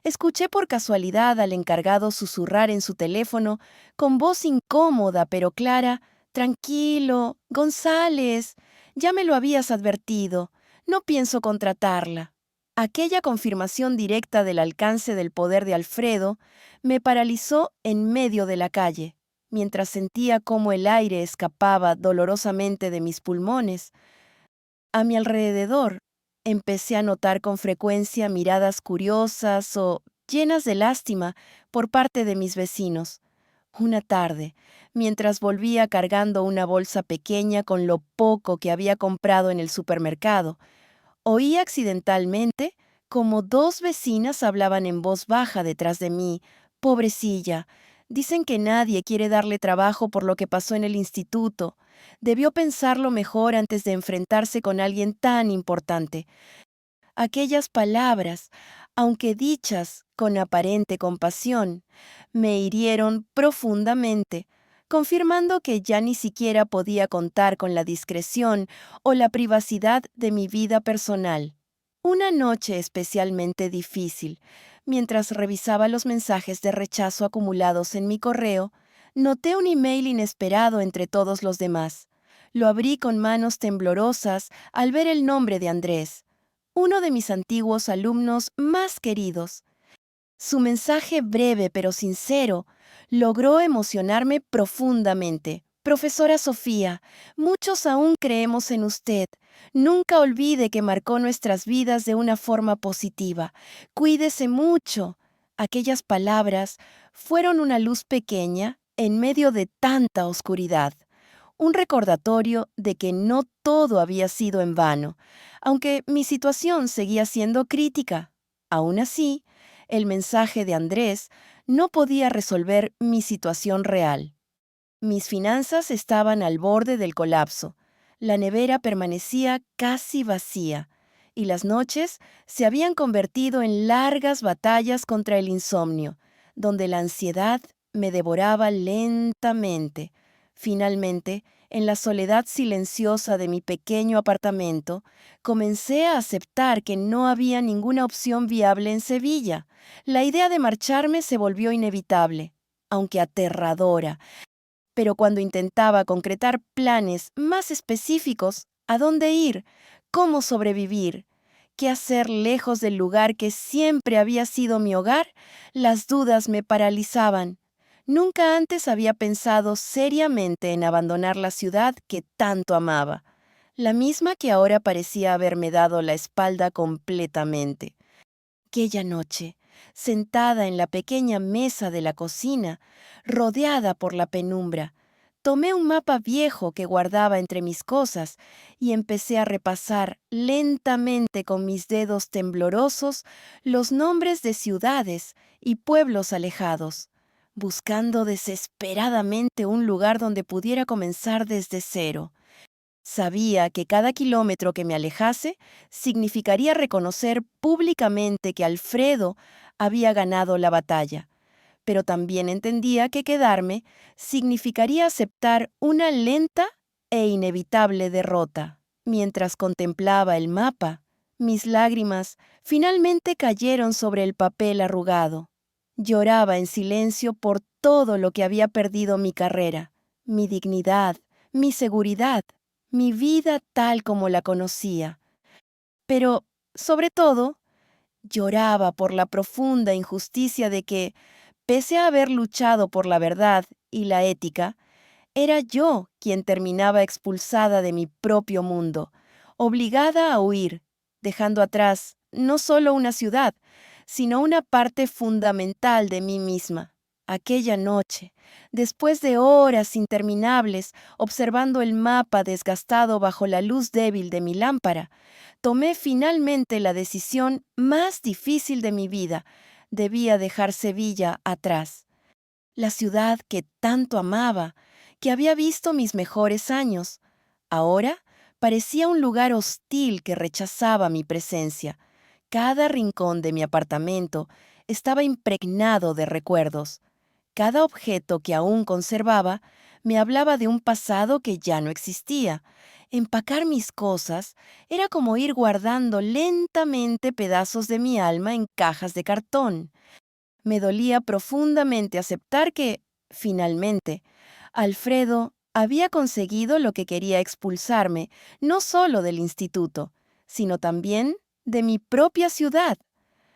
escuché por casualidad al encargado susurrar en su teléfono con voz incómoda pero clara: «Tranquilo, González, ya me lo habías advertido, no pienso contratarla». Aquella confirmación directa del alcance del poder de Alfredo me paralizó en medio de la calle. Mientras sentía cómo el aire escapaba dolorosamente de mis pulmones, a mi alrededor empecé a notar con frecuencia miradas curiosas o llenas de lástima por parte de mis vecinos. Una tarde, mientras volvía cargando una bolsa pequeña con lo poco que había comprado en el supermercado, oí accidentalmente como dos vecinas hablaban en voz baja detrás de mí. «Pobrecilla, dicen que nadie quiere darle trabajo por lo que pasó en el instituto. Debió pensarlo mejor antes de enfrentarse con alguien tan importante». Aquellas palabras, aunque dichas con aparente compasión, me hirieron profundamente, confirmando que ya ni siquiera podía contar con la discreción o la privacidad de mi vida personal. Una noche especialmente difícil, mientras revisaba los mensajes de rechazo acumulados en mi correo, noté un email inesperado entre todos los demás. Lo abrí con manos temblorosas al ver el nombre de Andrés, uno de mis antiguos alumnos más queridos. Su mensaje breve pero sincero logró emocionarme profundamente. «Profesora Sofía, muchos aún creemos en usted. Nunca olvide que marcó nuestras vidas de una forma positiva. Cuídese mucho». Aquellas palabras fueron una luz pequeña en medio de tanta oscuridad, un recordatorio de que no todo había sido en vano, aunque mi situación seguía siendo crítica. Aún así, el mensaje de Andrés no podía resolver mi situación real. Mis finanzas estaban al borde del colapso. La nevera permanecía casi vacía y las noches se habían convertido en largas batallas contra el insomnio, donde la ansiedad me devoraba lentamente. Finalmente, en la soledad silenciosa de mi pequeño apartamento, comencé a aceptar que no había ninguna opción viable en Sevilla. La idea de marcharme se volvió inevitable, aunque aterradora. Pero cuando intentaba concretar planes más específicos, ¿a dónde ir? ¿Cómo sobrevivir? ¿Qué hacer lejos del lugar que siempre había sido mi hogar? Las dudas me paralizaban. Nunca antes había pensado seriamente en abandonar la ciudad que tanto amaba, la misma que ahora parecía haberme dado la espalda completamente. Aquella noche, sentada en la pequeña mesa de la cocina, rodeada por la penumbra, tomé un mapa viejo que guardaba entre mis cosas y empecé a repasar lentamente con mis dedos temblorosos los nombres de ciudades y pueblos alejados, buscando desesperadamente un lugar donde pudiera comenzar desde cero. Sabía que cada kilómetro que me alejase significaría reconocer públicamente que Alfredo había ganado la batalla, pero también entendía que quedarme significaría aceptar una lenta e inevitable derrota. Mientras contemplaba el mapa, mis lágrimas finalmente cayeron sobre el papel arrugado. Lloraba en silencio por todo lo que había perdido mi carrera, mi dignidad, mi seguridad, mi vida tal como la conocía. Pero, sobre todo, lloraba por la profunda injusticia de que, pese a haber luchado por la verdad y la ética, Era yo quien terminaba expulsada de mi propio mundo, obligada a huir, dejando atrás no solo una ciudad, sino una parte fundamental de mí misma. Aquella noche, después de horas interminables observando el mapa desgastado bajo la luz débil de mi lámpara, tomé finalmente la decisión más difícil de mi vida. Debía dejar Sevilla atrás, la ciudad que tanto amaba, que había visto mis mejores años. Ahora parecía un lugar hostil que rechazaba mi presencia. Cada rincón de mi apartamento estaba impregnado de recuerdos. Cada objeto que aún conservaba me hablaba de un pasado que ya no existía. Empacar mis cosas era como ir guardando lentamente pedazos de mi alma en cajas de cartón. Me dolía profundamente aceptar que, finalmente, Alfredo había conseguido lo que quería expulsarme, no solo del instituto, sino también de mi propia ciudad.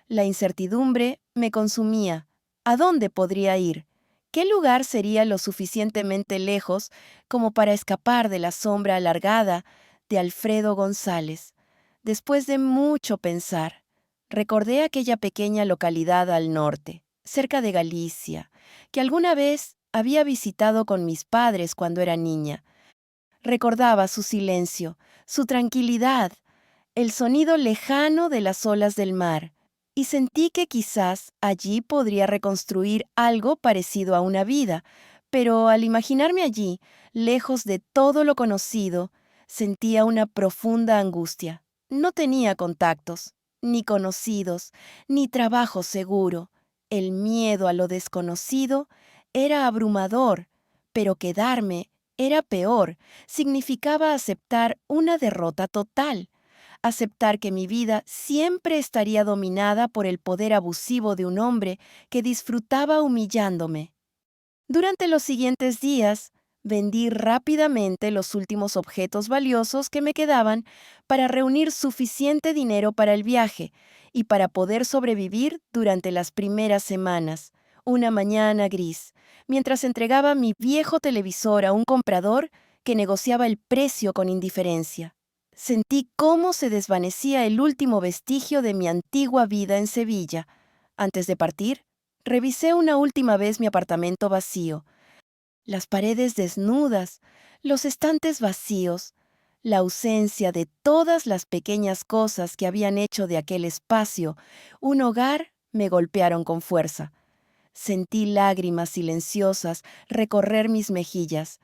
La incertidumbre me consumía. ¿A dónde podría ir? ¿Qué lugar sería lo suficientemente lejos como para escapar de la sombra alargada de Alfredo González? Después de mucho pensar, recordé aquella pequeña localidad al norte, cerca de Galicia, que alguna vez había visitado con mis padres cuando era niña. Recordaba su silencio, su tranquilidad, el sonido lejano de las olas del mar, y sentí que quizás allí podría reconstruir algo parecido a una vida, pero al imaginarme allí, lejos de todo lo conocido, sentía una profunda angustia. No tenía contactos, ni conocidos, ni trabajo seguro. El miedo a lo desconocido era abrumador, pero quedarme era peor, significaba aceptar una derrota total. Aceptar que mi vida siempre estaría dominada por el poder abusivo de un hombre que disfrutaba humillándome. Durante los siguientes días, vendí rápidamente los últimos objetos valiosos que me quedaban para reunir suficiente dinero para el viaje y para poder sobrevivir durante las primeras semanas. Una mañana gris, mientras entregaba mi viejo televisor a un comprador que negociaba el precio con indiferencia. Sentí cómo se desvanecía el último vestigio de mi antigua vida en Sevilla. Antes de partir, revisé una última vez mi apartamento vacío, las paredes desnudas, los estantes vacíos, la ausencia de todas las pequeñas cosas que habían hecho de aquel espacio un hogar me golpearon con fuerza. Sentí lágrimas silenciosas recorrer mis mejillas,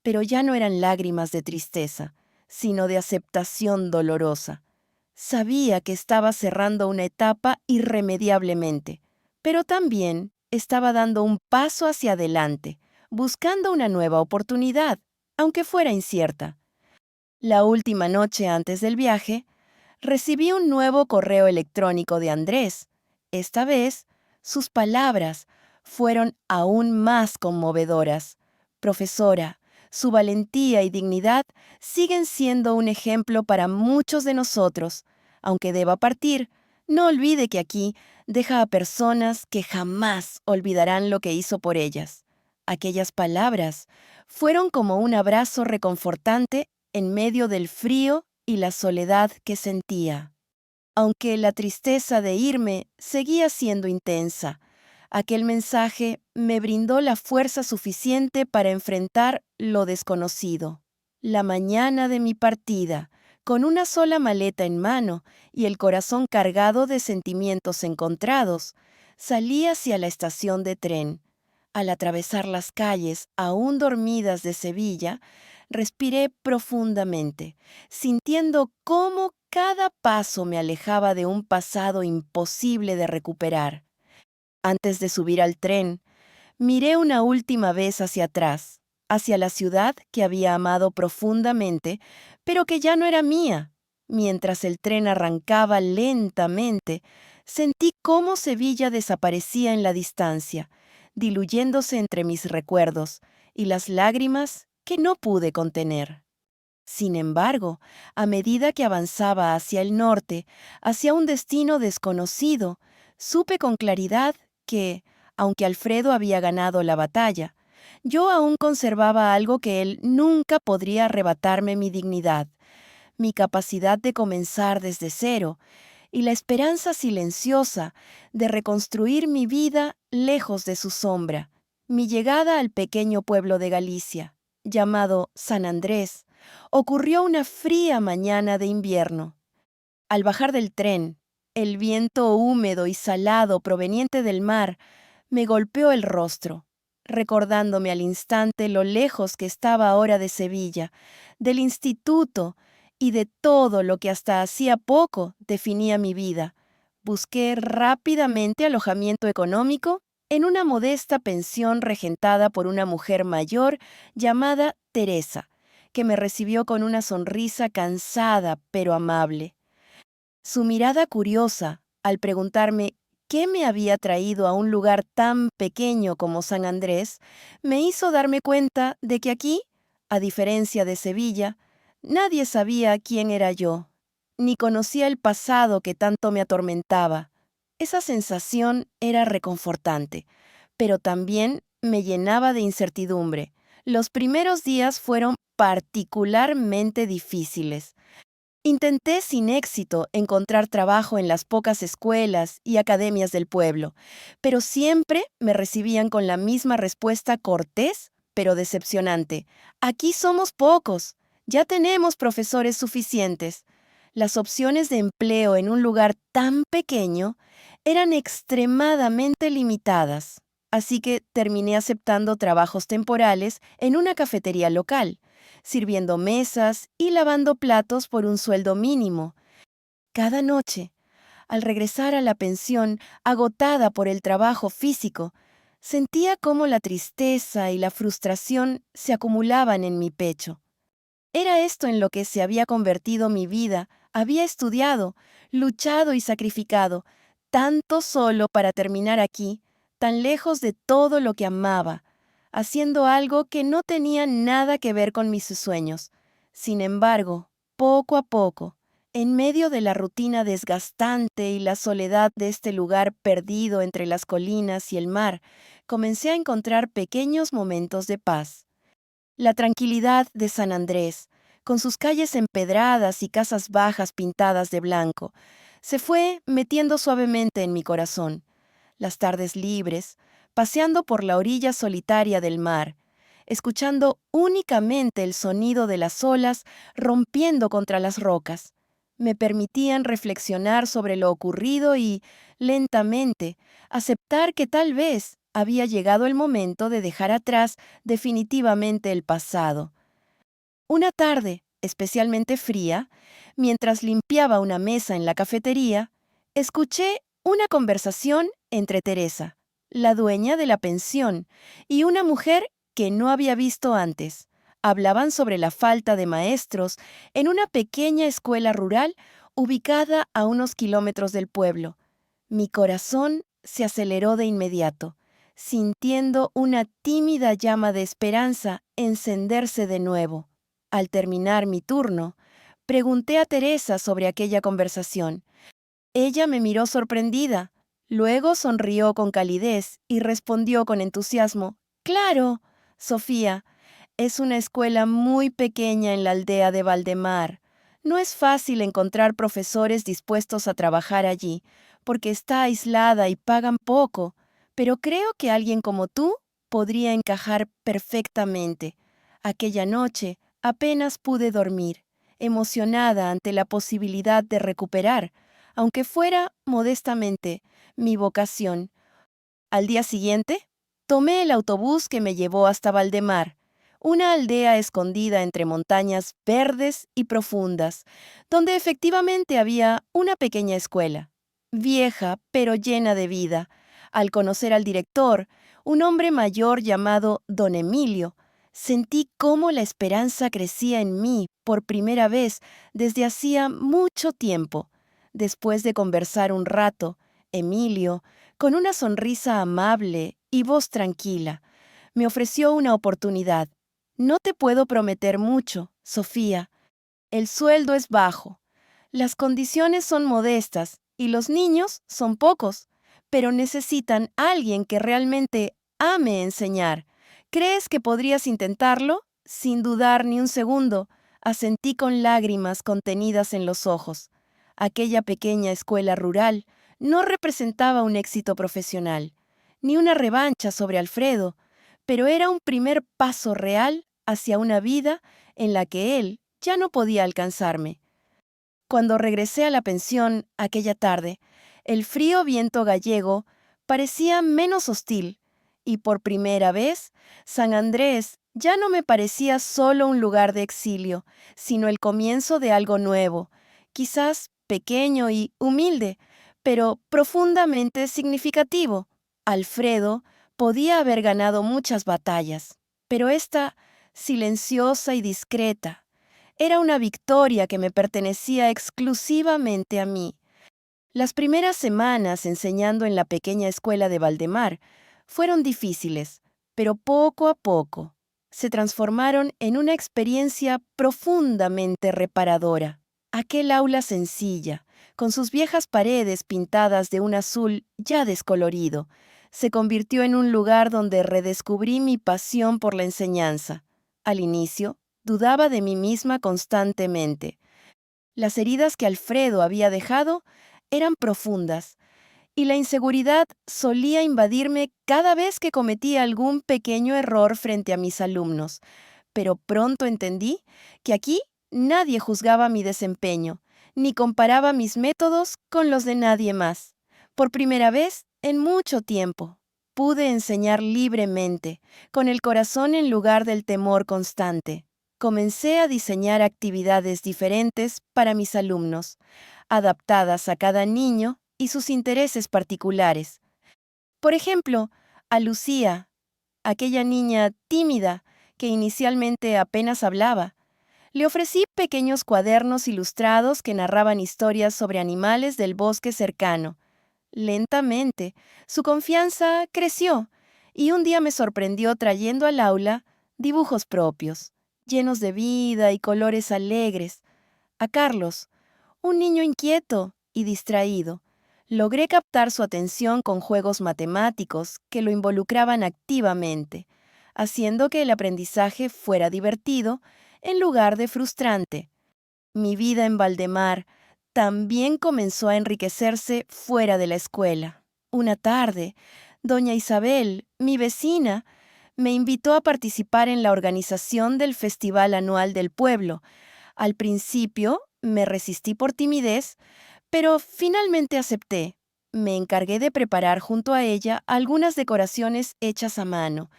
pero ya no eran lágrimas de tristeza, sino de aceptación dolorosa. Sabía que estaba cerrando una etapa irremediablemente, pero también estaba dando un paso hacia adelante, buscando una nueva oportunidad, aunque fuera incierta. La última noche antes del viaje, recibí un nuevo correo electrónico de Andrés. Esta vez, sus palabras fueron aún más conmovedoras. Profesora, su valentía y dignidad siguen siendo un ejemplo para muchos de nosotros. Aunque deba partir, no olvide que aquí deja a personas que jamás olvidarán lo que hizo por ellas. Aquellas palabras fueron como un abrazo reconfortante en medio del frío y la soledad que sentía. Aunque la tristeza de irme seguía siendo intensa, aquel mensaje me brindó la fuerza suficiente para enfrentar lo desconocido. La mañana de mi partida, con una sola maleta en mano y el corazón cargado de sentimientos encontrados, salí hacia la estación de tren. Al atravesar las calles aún dormidas de Sevilla, respiré profundamente, sintiendo cómo cada paso me alejaba de un pasado imposible de recuperar. Antes de subir al tren, miré una última vez hacia atrás, hacia la ciudad que había amado profundamente, pero que ya no era mía. Mientras el tren arrancaba lentamente, sentí cómo Sevilla desaparecía en la distancia, diluyéndose entre mis recuerdos y las lágrimas que no pude contener. Sin embargo, a medida que avanzaba hacia el norte, hacia un destino desconocido, supe con claridad que, aunque Alfredo había ganado la batalla, Yo aún conservaba algo que él nunca podría arrebatarme: mi dignidad, mi capacidad de comenzar desde cero y la esperanza silenciosa de reconstruir mi vida lejos de su sombra. Mi llegada al pequeño pueblo de Galicia, llamado San Andrés, ocurrió una fría mañana de invierno. Al bajar del tren, el viento húmedo y salado proveniente del mar me golpeó el rostro, recordándome al instante lo lejos que estaba ahora de Sevilla, del instituto y de todo lo que hasta hacía poco definía mi vida. Busqué rápidamente alojamiento económico en una modesta pensión regentada por una mujer mayor llamada Teresa, que me recibió con una sonrisa cansada pero amable. Su mirada curiosa, al preguntarme qué me había traído a un lugar tan pequeño como San Andrés, me hizo darme cuenta de que aquí, a diferencia de Sevilla, nadie sabía quién era yo, ni conocía el pasado que tanto me atormentaba. Esa sensación era reconfortante, pero también me llenaba de incertidumbre. Los primeros días fueron particularmente difíciles. Intenté sin éxito encontrar trabajo en las pocas escuelas y academias del pueblo, pero siempre me recibían con la misma respuesta cortés, pero decepcionante: aquí somos pocos, ya tenemos profesores suficientes. Las opciones de empleo en un lugar tan pequeño eran extremadamente limitadas, así que terminé aceptando trabajos temporales en una cafetería local, sirviendo mesas y lavando platos por un sueldo mínimo. Cada noche, al regresar a la pensión, agotada por el trabajo físico, sentía cómo la tristeza y la frustración se acumulaban en mi pecho. Era esto en lo que se había convertido mi vida. Había estudiado, luchado y sacrificado, tanto solo para terminar aquí, tan lejos de todo lo que amaba, haciendo algo que no tenía nada que ver con mis sueños. Sin embargo, poco a poco, en medio de la rutina desgastante y la soledad de este lugar perdido entre las colinas y el mar, comencé a encontrar pequeños momentos de paz. La tranquilidad de San Andrés, con sus calles empedradas y casas bajas pintadas de blanco, se fue metiendo suavemente en mi corazón. Las tardes libres, paseando por la orilla solitaria del mar, escuchando únicamente el sonido de las olas rompiendo contra las rocas, me permitían reflexionar sobre lo ocurrido y, lentamente, aceptar que tal vez había llegado el momento de dejar atrás definitivamente el pasado. Una tarde, especialmente fría, mientras limpiaba una mesa en la cafetería, escuché una conversación entre Teresa, la dueña de la pensión, y una mujer que no había visto antes. Hablaban sobre la falta de maestros en una pequeña escuela rural ubicada a unos kilómetros del pueblo. Mi corazón se aceleró de inmediato, sintiendo una tímida llama de esperanza encenderse de nuevo. Al terminar mi turno, pregunté a Teresa sobre aquella conversación. Ella me miró sorprendida, luego sonrió con calidez y respondió con entusiasmo: «Claro, Sofía, es una escuela muy pequeña en la aldea de Valdemar. No es fácil encontrar profesores dispuestos a trabajar allí, porque está aislada y pagan poco, pero creo que alguien como tú podría encajar perfectamente». Aquella noche apenas pude dormir, emocionada ante la posibilidad de recuperar, aunque fuera modestamente, mi vocación. Al día siguiente, tomé el autobús que me llevó hasta Valdemar, una aldea escondida entre montañas verdes y profundas, donde efectivamente había una pequeña escuela, vieja pero llena de vida. Al conocer al director, un hombre mayor llamado Don Emilio, sentí cómo la esperanza crecía en mí por primera vez desde hacía mucho tiempo. Después de conversar un rato, Emilio, con una sonrisa amable y voz tranquila, me ofreció una oportunidad. «No te puedo prometer mucho, Sofía. El sueldo es bajo, las condiciones son modestas y los niños son pocos, pero necesitan a alguien que realmente ame enseñar, ¿Crees que podrías intentarlo? Sin dudar ni un segundo, asentí con lágrimas contenidas en los ojos. Aquella pequeña escuela rural no representaba un éxito profesional, ni una revancha sobre Alfredo, pero era un primer paso real hacia una vida en la que él ya no podía alcanzarme. Cuando regresé a la pensión aquella tarde, el frío viento gallego parecía menos hostil, y por primera vez, San Andrés ya no me parecía solo un lugar de exilio, sino el comienzo de algo nuevo, quizás pequeño y humilde, pero profundamente significativo. Alfredo podía haber ganado muchas batallas, pero esta, silenciosa y discreta, era una victoria que me pertenecía exclusivamente a mí. Las primeras semanas enseñando en la pequeña escuela de Valdemar fueron difíciles, pero poco a poco se transformaron en una experiencia profundamente reparadora. Aquel aula sencilla, con sus viejas paredes pintadas de un azul ya descolorido, se convirtió en un lugar donde redescubrí mi pasión por la enseñanza. Al inicio, dudaba de mí misma constantemente. Las heridas que Alfredo había dejado eran profundas, y la inseguridad solía invadirme cada vez que cometía algún pequeño error frente a mis alumnos. Pero pronto entendí que aquí nadie juzgaba mi desempeño, ni comparaba mis métodos con los de nadie más. Por primera vez en mucho tiempo, pude enseñar libremente, con el corazón en lugar del temor constante. Comencé a diseñar actividades diferentes para mis alumnos, adaptadas a cada niño y sus intereses particulares. Por ejemplo, a Lucía, aquella niña tímida que inicialmente apenas hablaba, le ofrecí pequeños cuadernos ilustrados que narraban historias sobre animales del bosque cercano. Lentamente, su confianza creció y un día me sorprendió trayendo al aula dibujos propios, llenos de vida y colores alegres. A Carlos, un niño inquieto y distraído, logré captar su atención con juegos matemáticos que lo involucraban activamente, haciendo que el aprendizaje fuera divertido en lugar de frustrante. Mi vida en Valdemar también comenzó a enriquecerse fuera de la escuela. Una tarde, doña Isabel, mi vecina, me invitó a participar en la organización del Festival Anual del Pueblo. Al principio me resistí por timidez, pero finalmente acepté. Me encargué de preparar junto a ella algunas decoraciones hechas a mano,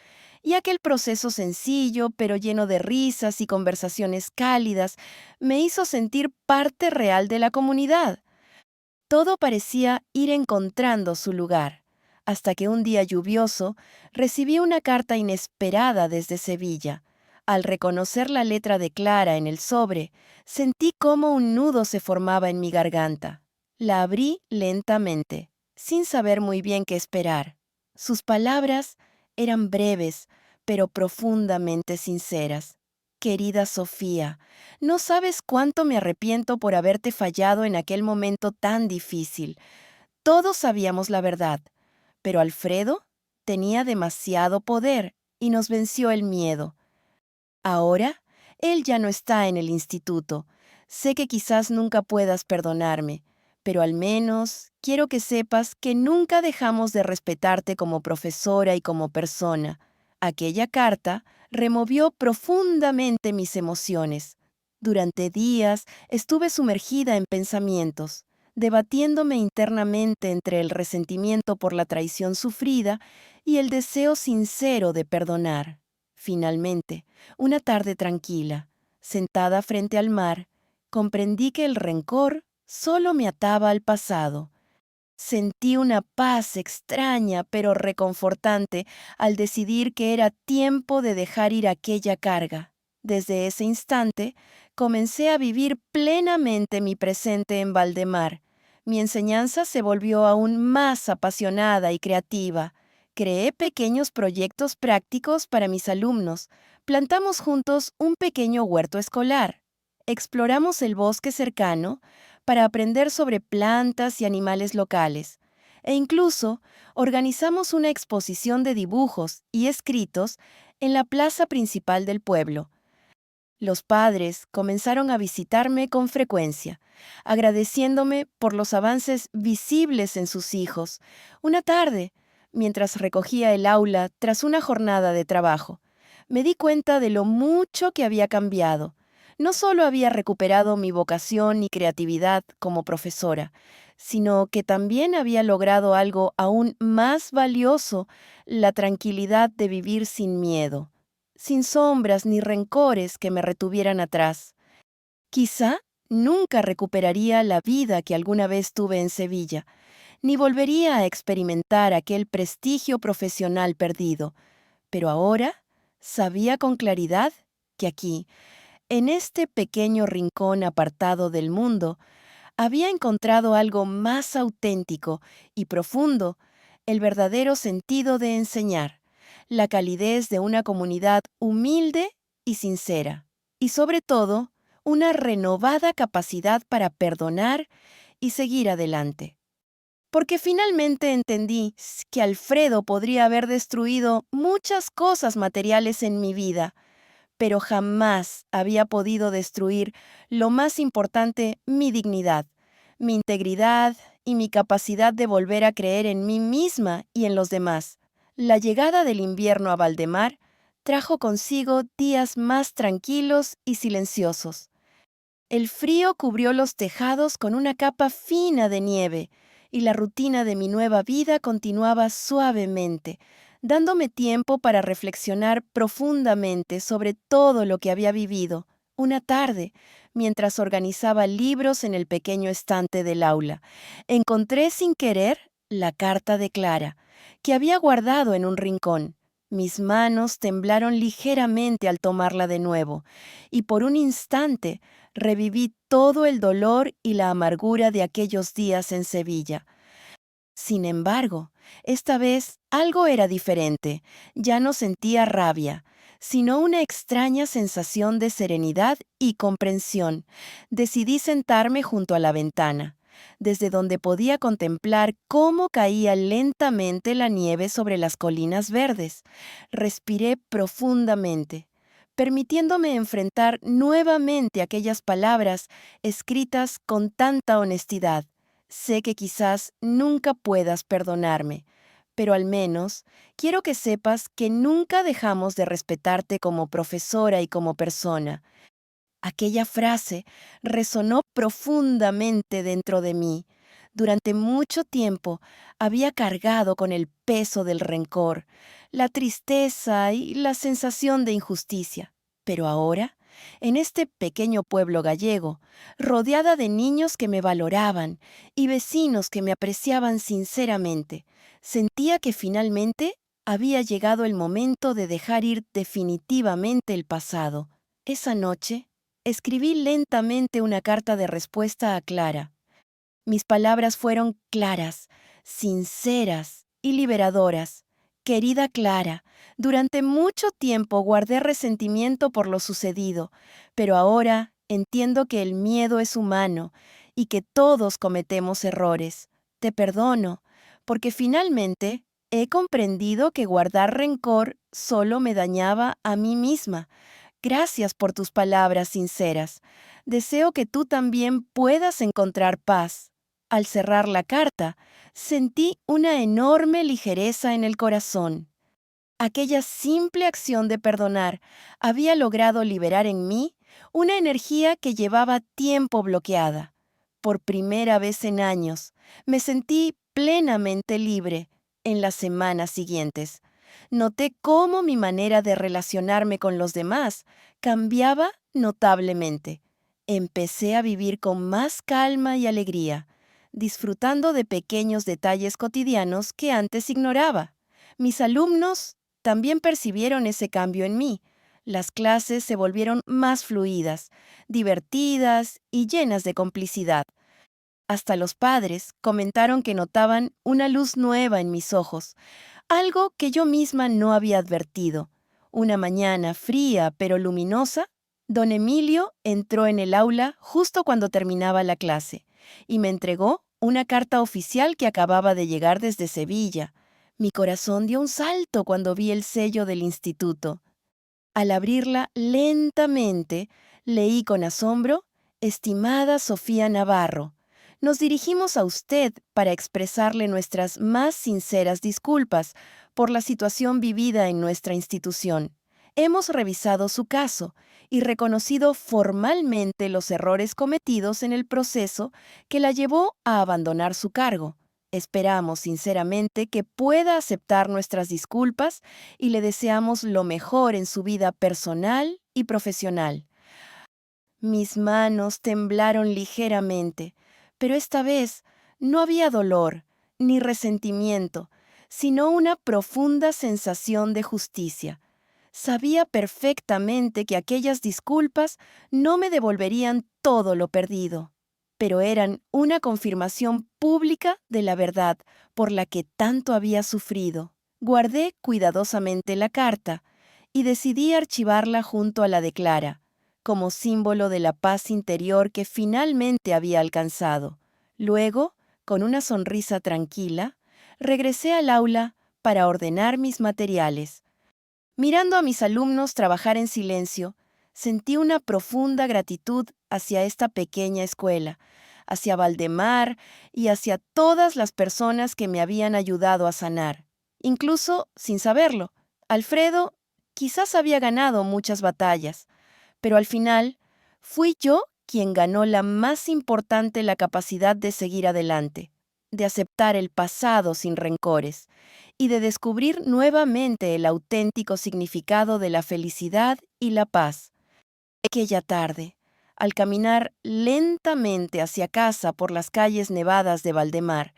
y aquel proceso sencillo, pero lleno de risas y conversaciones cálidas, me hizo sentir parte real de la comunidad. Todo parecía ir encontrando su lugar, hasta que un día lluvioso recibí una carta inesperada desde Sevilla. Al reconocer la letra de Clara en el sobre, sentí cómo un nudo se formaba en mi garganta. La abrí lentamente, sin saber muy bien qué esperar. Sus palabras eran breves, pero profundamente sinceras. Querida Sofía, no sabes cuánto me arrepiento por haberte fallado en aquel momento tan difícil. Todos sabíamos la verdad, pero Alfredo tenía demasiado poder y nos venció el miedo. Ahora, él ya no está en el instituto. Sé que quizás nunca puedas perdonarme, pero al menos quiero que sepas que nunca dejamos de respetarte como profesora y como persona. Aquella carta removió profundamente mis emociones. Durante días estuve sumergida en pensamientos, debatiéndome internamente entre el resentimiento por la traición sufrida y el deseo sincero de perdonar. Finalmente, una tarde tranquila, sentada frente al mar, comprendí que el rencor solo me ataba al pasado. Sentí una paz extraña pero reconfortante al decidir que era tiempo de dejar ir aquella carga. Desde ese instante, comencé a vivir plenamente mi presente en Valdemar. Mi enseñanza se volvió aún más apasionada y creativa. Creé pequeños proyectos prácticos para mis alumnos. Plantamos juntos un pequeño huerto escolar. Exploramos el bosque cercano para aprender sobre plantas y animales locales. E incluso organizamos una exposición de dibujos y escritos en la plaza principal del pueblo. Los padres comenzaron a visitarme con frecuencia, agradeciéndome por los avances visibles en sus hijos. Una tarde, mientras recogía el aula tras una jornada de trabajo, me di cuenta de lo mucho que había cambiado. No solo había recuperado mi vocación y creatividad como profesora, sino que también había logrado algo aún más valioso, la tranquilidad de vivir sin miedo, sin sombras ni rencores que me retuvieran atrás. Quizá nunca recuperaría la vida que alguna vez tuve en Sevilla, ni volvería a experimentar aquel prestigio profesional perdido, pero ahora sabía con claridad que aquí, en este pequeño rincón apartado del mundo, había encontrado algo más auténtico y profundo, el verdadero sentido de enseñar, la calidez de una comunidad humilde y sincera, y sobre todo, una renovada capacidad para perdonar y seguir adelante. Porque finalmente entendí que Alfredo podría haber destruido muchas cosas materiales en mi vida, pero jamás había podido destruir lo más importante, mi dignidad, mi integridad y mi capacidad de volver a creer en mí misma y en los demás. La llegada del invierno a Valdemar trajo consigo días más tranquilos y silenciosos. El frío cubrió los tejados con una capa fina de nieve, y la rutina de mi nueva vida continuaba suavemente, dándome tiempo para reflexionar profundamente sobre todo lo que había vivido. Una tarde, mientras organizaba libros en el pequeño estante del aula, encontré sin querer la carta de Clara, que había guardado en un rincón. Mis manos temblaron ligeramente al tomarla de nuevo, y por un instante reviví todo el dolor y la amargura de aquellos días en Sevilla. Sin embargo, esta vez algo era diferente. Ya no sentía rabia, sino una extraña sensación de serenidad y comprensión. Decidí sentarme junto a la ventana, desde donde podía contemplar cómo caía lentamente la nieve sobre las colinas verdes. Respiré profundamente, permitiéndome enfrentar nuevamente aquellas palabras escritas con tanta honestidad. Sé que quizás nunca puedas perdonarme, pero al menos quiero que sepas que nunca dejamos de respetarte como profesora y como persona. Aquella frase resonó profundamente dentro de mí. Durante mucho tiempo había cargado con el peso del rencor, la tristeza y la sensación de injusticia. Pero ahora, en este pequeño pueblo gallego, rodeada de niños que me valoraban y vecinos que me apreciaban sinceramente, sentía que finalmente había llegado el momento de dejar ir definitivamente el pasado. Esa noche, escribí lentamente una carta de respuesta a Clara. Mis palabras fueron claras, sinceras y liberadoras. Querida Clara, durante mucho tiempo guardé resentimiento por lo sucedido, pero ahora entiendo que el miedo es humano y que todos cometemos errores. Te perdono, porque finalmente he comprendido que guardar rencor solo me dañaba a mí misma. Gracias por tus palabras sinceras. Deseo que tú también puedas encontrar paz. Al cerrar la carta, sentí una enorme ligereza en el corazón. Aquella simple acción de perdonar había logrado liberar en mí una energía que llevaba tiempo bloqueada. Por primera vez en años, me sentí plenamente libre. En las semanas siguientes, noté cómo mi manera de relacionarme con los demás cambiaba notablemente. Empecé a vivir con más calma y alegría, disfrutando de pequeños detalles cotidianos que antes ignoraba. Mis alumnos también percibieron ese cambio en mí. Las clases se volvieron más fluidas, divertidas y llenas de complicidad. Hasta los padres comentaron que notaban una luz nueva en mis ojos, algo que yo misma no había advertido. Una mañana fría pero luminosa, don Emilio entró en el aula justo cuando terminaba la clase y me entregó una carta oficial que acababa de llegar desde Sevilla. Mi corazón dio un salto cuando vi el sello del instituto. Al abrirla lentamente, leí con asombro: Estimada Sofía Navarro, nos dirigimos a usted para expresarle nuestras más sinceras disculpas por la situación vivida en nuestra institución. Hemos revisado su caso y reconocido formalmente los errores cometidos en el proceso que la llevó a abandonar su cargo. Esperamos sinceramente que pueda aceptar nuestras disculpas y le deseamos lo mejor en su vida personal y profesional. Mis manos temblaron ligeramente, pero esta vez no había dolor ni resentimiento, sino una profunda sensación de justicia. Sabía perfectamente que aquellas disculpas no me devolverían todo lo perdido, pero eran una confirmación pública de la verdad por la que tanto había sufrido. Guardé cuidadosamente la carta y decidí archivarla junto a la de Clara, como símbolo de la paz interior que finalmente había alcanzado. Luego, con una sonrisa tranquila, regresé al aula para ordenar mis materiales. Mirando a mis alumnos trabajar en silencio, sentí una profunda gratitud hacia esta pequeña escuela, hacia Valdemar y hacia todas las personas que me habían ayudado a sanar. Incluso, sin saberlo, Alfredo quizás había ganado muchas batallas, pero al final fui yo quien ganó la más importante: la capacidad de seguir adelante, de aceptar el pasado sin rencores y de descubrir nuevamente el auténtico significado de la felicidad y la paz. Aquella tarde, al caminar lentamente hacia casa por las calles nevadas de Valdemar,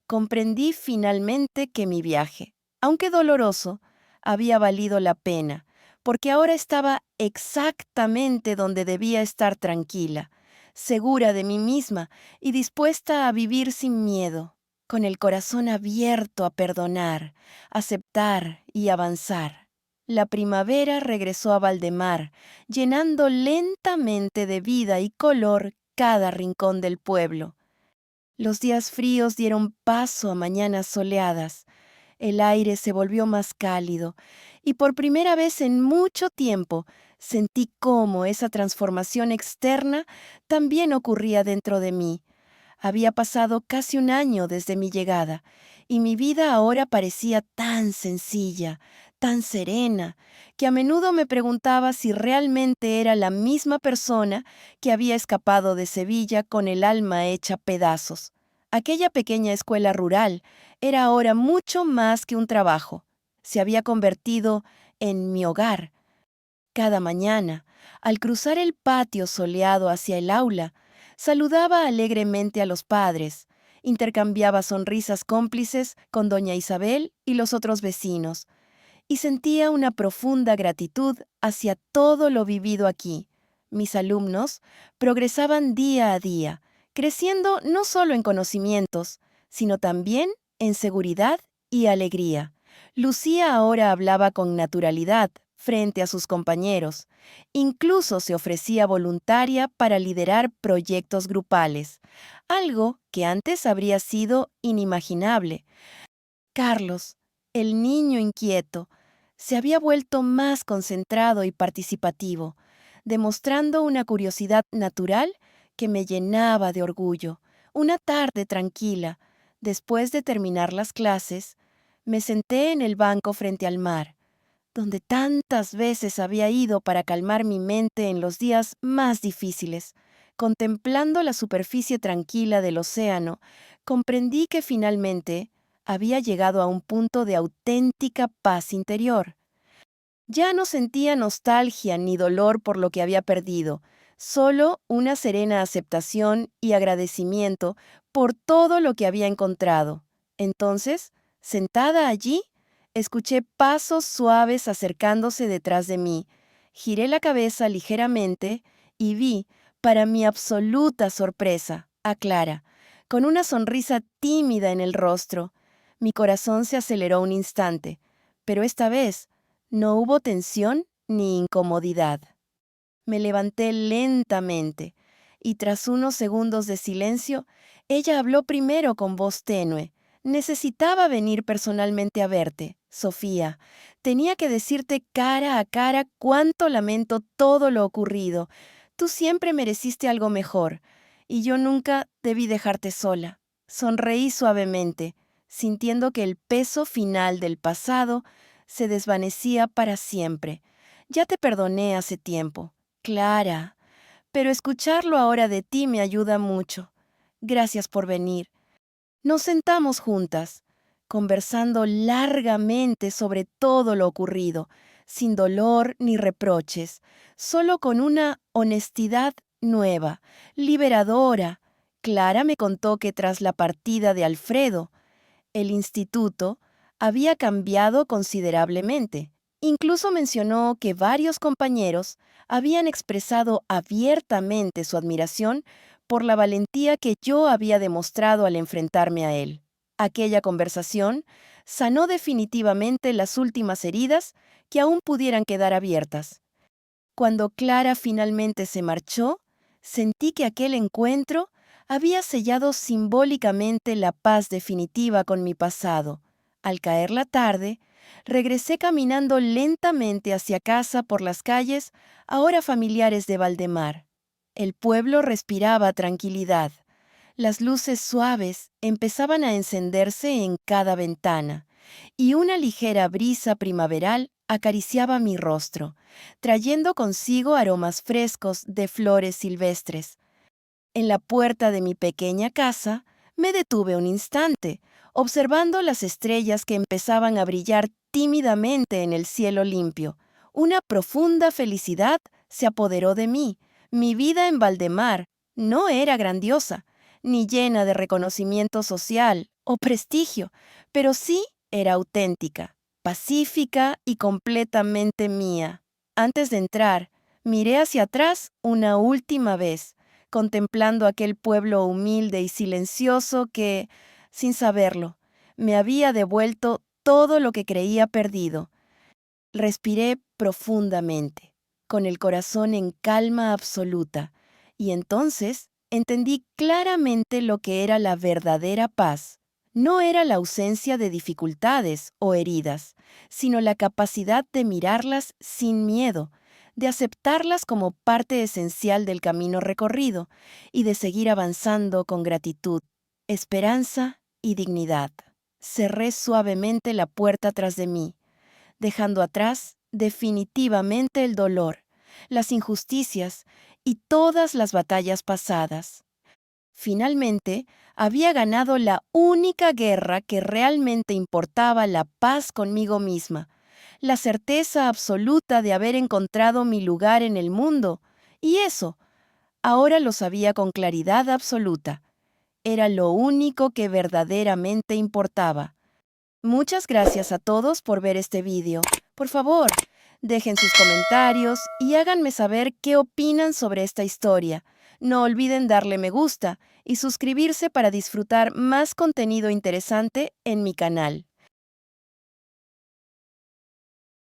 comprendí finalmente que mi viaje, aunque doloroso, había valido la pena, porque ahora estaba exactamente donde debía estar: tranquila, segura de mí misma y dispuesta a vivir sin miedo, con el corazón abierto a perdonar, aceptar y avanzar. La primavera regresó a Valdemar, llenando lentamente de vida y color cada rincón del pueblo. Los días fríos dieron paso a mañanas soleadas, el aire se volvió más cálido y por primera vez en mucho tiempo sentí cómo esa transformación externa también ocurría dentro de mí. Había pasado casi un año desde mi llegada y mi vida ahora parecía tan sencilla, tan serena, que a menudo me preguntaba si realmente era la misma persona que había escapado de Sevilla con el alma hecha pedazos. Aquella pequeña escuela rural era ahora mucho más que un trabajo. Se había convertido en mi hogar. Cada mañana, al cruzar el patio soleado hacia el aula, saludaba alegremente a los padres, intercambiaba sonrisas cómplices con doña Isabel y los otros vecinos, y sentía una profunda gratitud hacia todo lo vivido aquí. Mis alumnos progresaban día a día, creciendo no solo en conocimientos, sino también en seguridad y alegría. Lucía ahora hablaba con naturalidad frente a sus compañeros. Incluso se ofrecía voluntaria para liderar proyectos grupales, algo que antes habría sido inimaginable. Carlos, el niño inquieto, se había vuelto más concentrado y participativo, demostrando una curiosidad natural que me llenaba de orgullo. Una tarde tranquila, después de terminar las clases, me senté en el banco frente al mar, donde tantas veces había ido para calmar mi mente en los días más difíciles. Contemplando la superficie tranquila del océano, comprendí que finalmente había llegado a un punto de auténtica paz interior. Ya no sentía nostalgia ni dolor por lo que había perdido, solo una serena aceptación y agradecimiento por todo lo que había encontrado. Entonces, sentada allí, escuché pasos suaves acercándose detrás de mí. Giré la cabeza ligeramente y vi, para mi absoluta sorpresa, a Clara, con una sonrisa tímida en el rostro. Mi corazón se aceleró un instante, pero esta vez no hubo tensión ni incomodidad. Me levanté lentamente y tras unos segundos de silencio, ella habló primero con voz tenue, Necesitaba venir personalmente a verte, Sofía. Tenía que decirte cara a cara cuánto lamento todo lo ocurrido. Tú siempre mereciste algo mejor, y yo nunca debí dejarte sola. Sonreí suavemente, sintiendo que el peso final del pasado se desvanecía para siempre. Ya te perdoné hace tiempo, Clara, pero escucharlo ahora de ti me ayuda mucho. Gracias por venir. Nos sentamos juntas, conversando largamente sobre todo lo ocurrido, sin dolor ni reproches, solo con una honestidad nueva, liberadora. Clara me contó que tras la partida de Alfredo, el instituto había cambiado considerablemente. Incluso mencionó que varios compañeros habían expresado abiertamente su admiración por la valentía que yo había demostrado al enfrentarme a él. Aquella conversación sanó definitivamente las últimas heridas que aún pudieran quedar abiertas. Cuando Clara finalmente se marchó, sentí que aquel encuentro había sellado simbólicamente la paz definitiva con mi pasado. Al caer la tarde, regresé caminando lentamente hacia casa por las calles, ahora familiares de Valdemar. El pueblo respiraba tranquilidad. Las luces suaves empezaban a encenderse en cada ventana, y una ligera brisa primaveral acariciaba mi rostro, trayendo consigo aromas frescos de flores silvestres. En la puerta de mi pequeña casa me detuve un instante, observando las estrellas que empezaban a brillar tímidamente en el cielo limpio. Una profunda felicidad se apoderó de mí. Mi vida en Valdemar no era grandiosa, ni llena de reconocimiento social o prestigio, pero sí era auténtica, pacífica y completamente mía. Antes de entrar, miré hacia atrás una última vez, contemplando aquel pueblo humilde y silencioso que, sin saberlo, me había devuelto todo lo que creía perdido. Respiré profundamente, con el corazón en calma absoluta, y entonces entendí claramente lo que era la verdadera paz. No era la ausencia de dificultades o heridas, sino la capacidad de mirarlas sin miedo, de aceptarlas como parte esencial del camino recorrido y de seguir avanzando con gratitud, esperanza y dignidad. Cerré suavemente la puerta tras de mí, dejando atrás definitivamente el dolor, las injusticias y todas las batallas pasadas. Finalmente, había ganado la única guerra que realmente importaba: la paz conmigo misma, la certeza absoluta de haber encontrado mi lugar en el mundo. Y eso, ahora lo sabía con claridad absoluta. Era lo único que verdaderamente importaba. Muchas gracias a todos por ver este vídeo. Por favor, dejen sus comentarios y háganme saber qué opinan sobre esta historia. No olviden darle me gusta y suscribirse para disfrutar más contenido interesante en mi canal.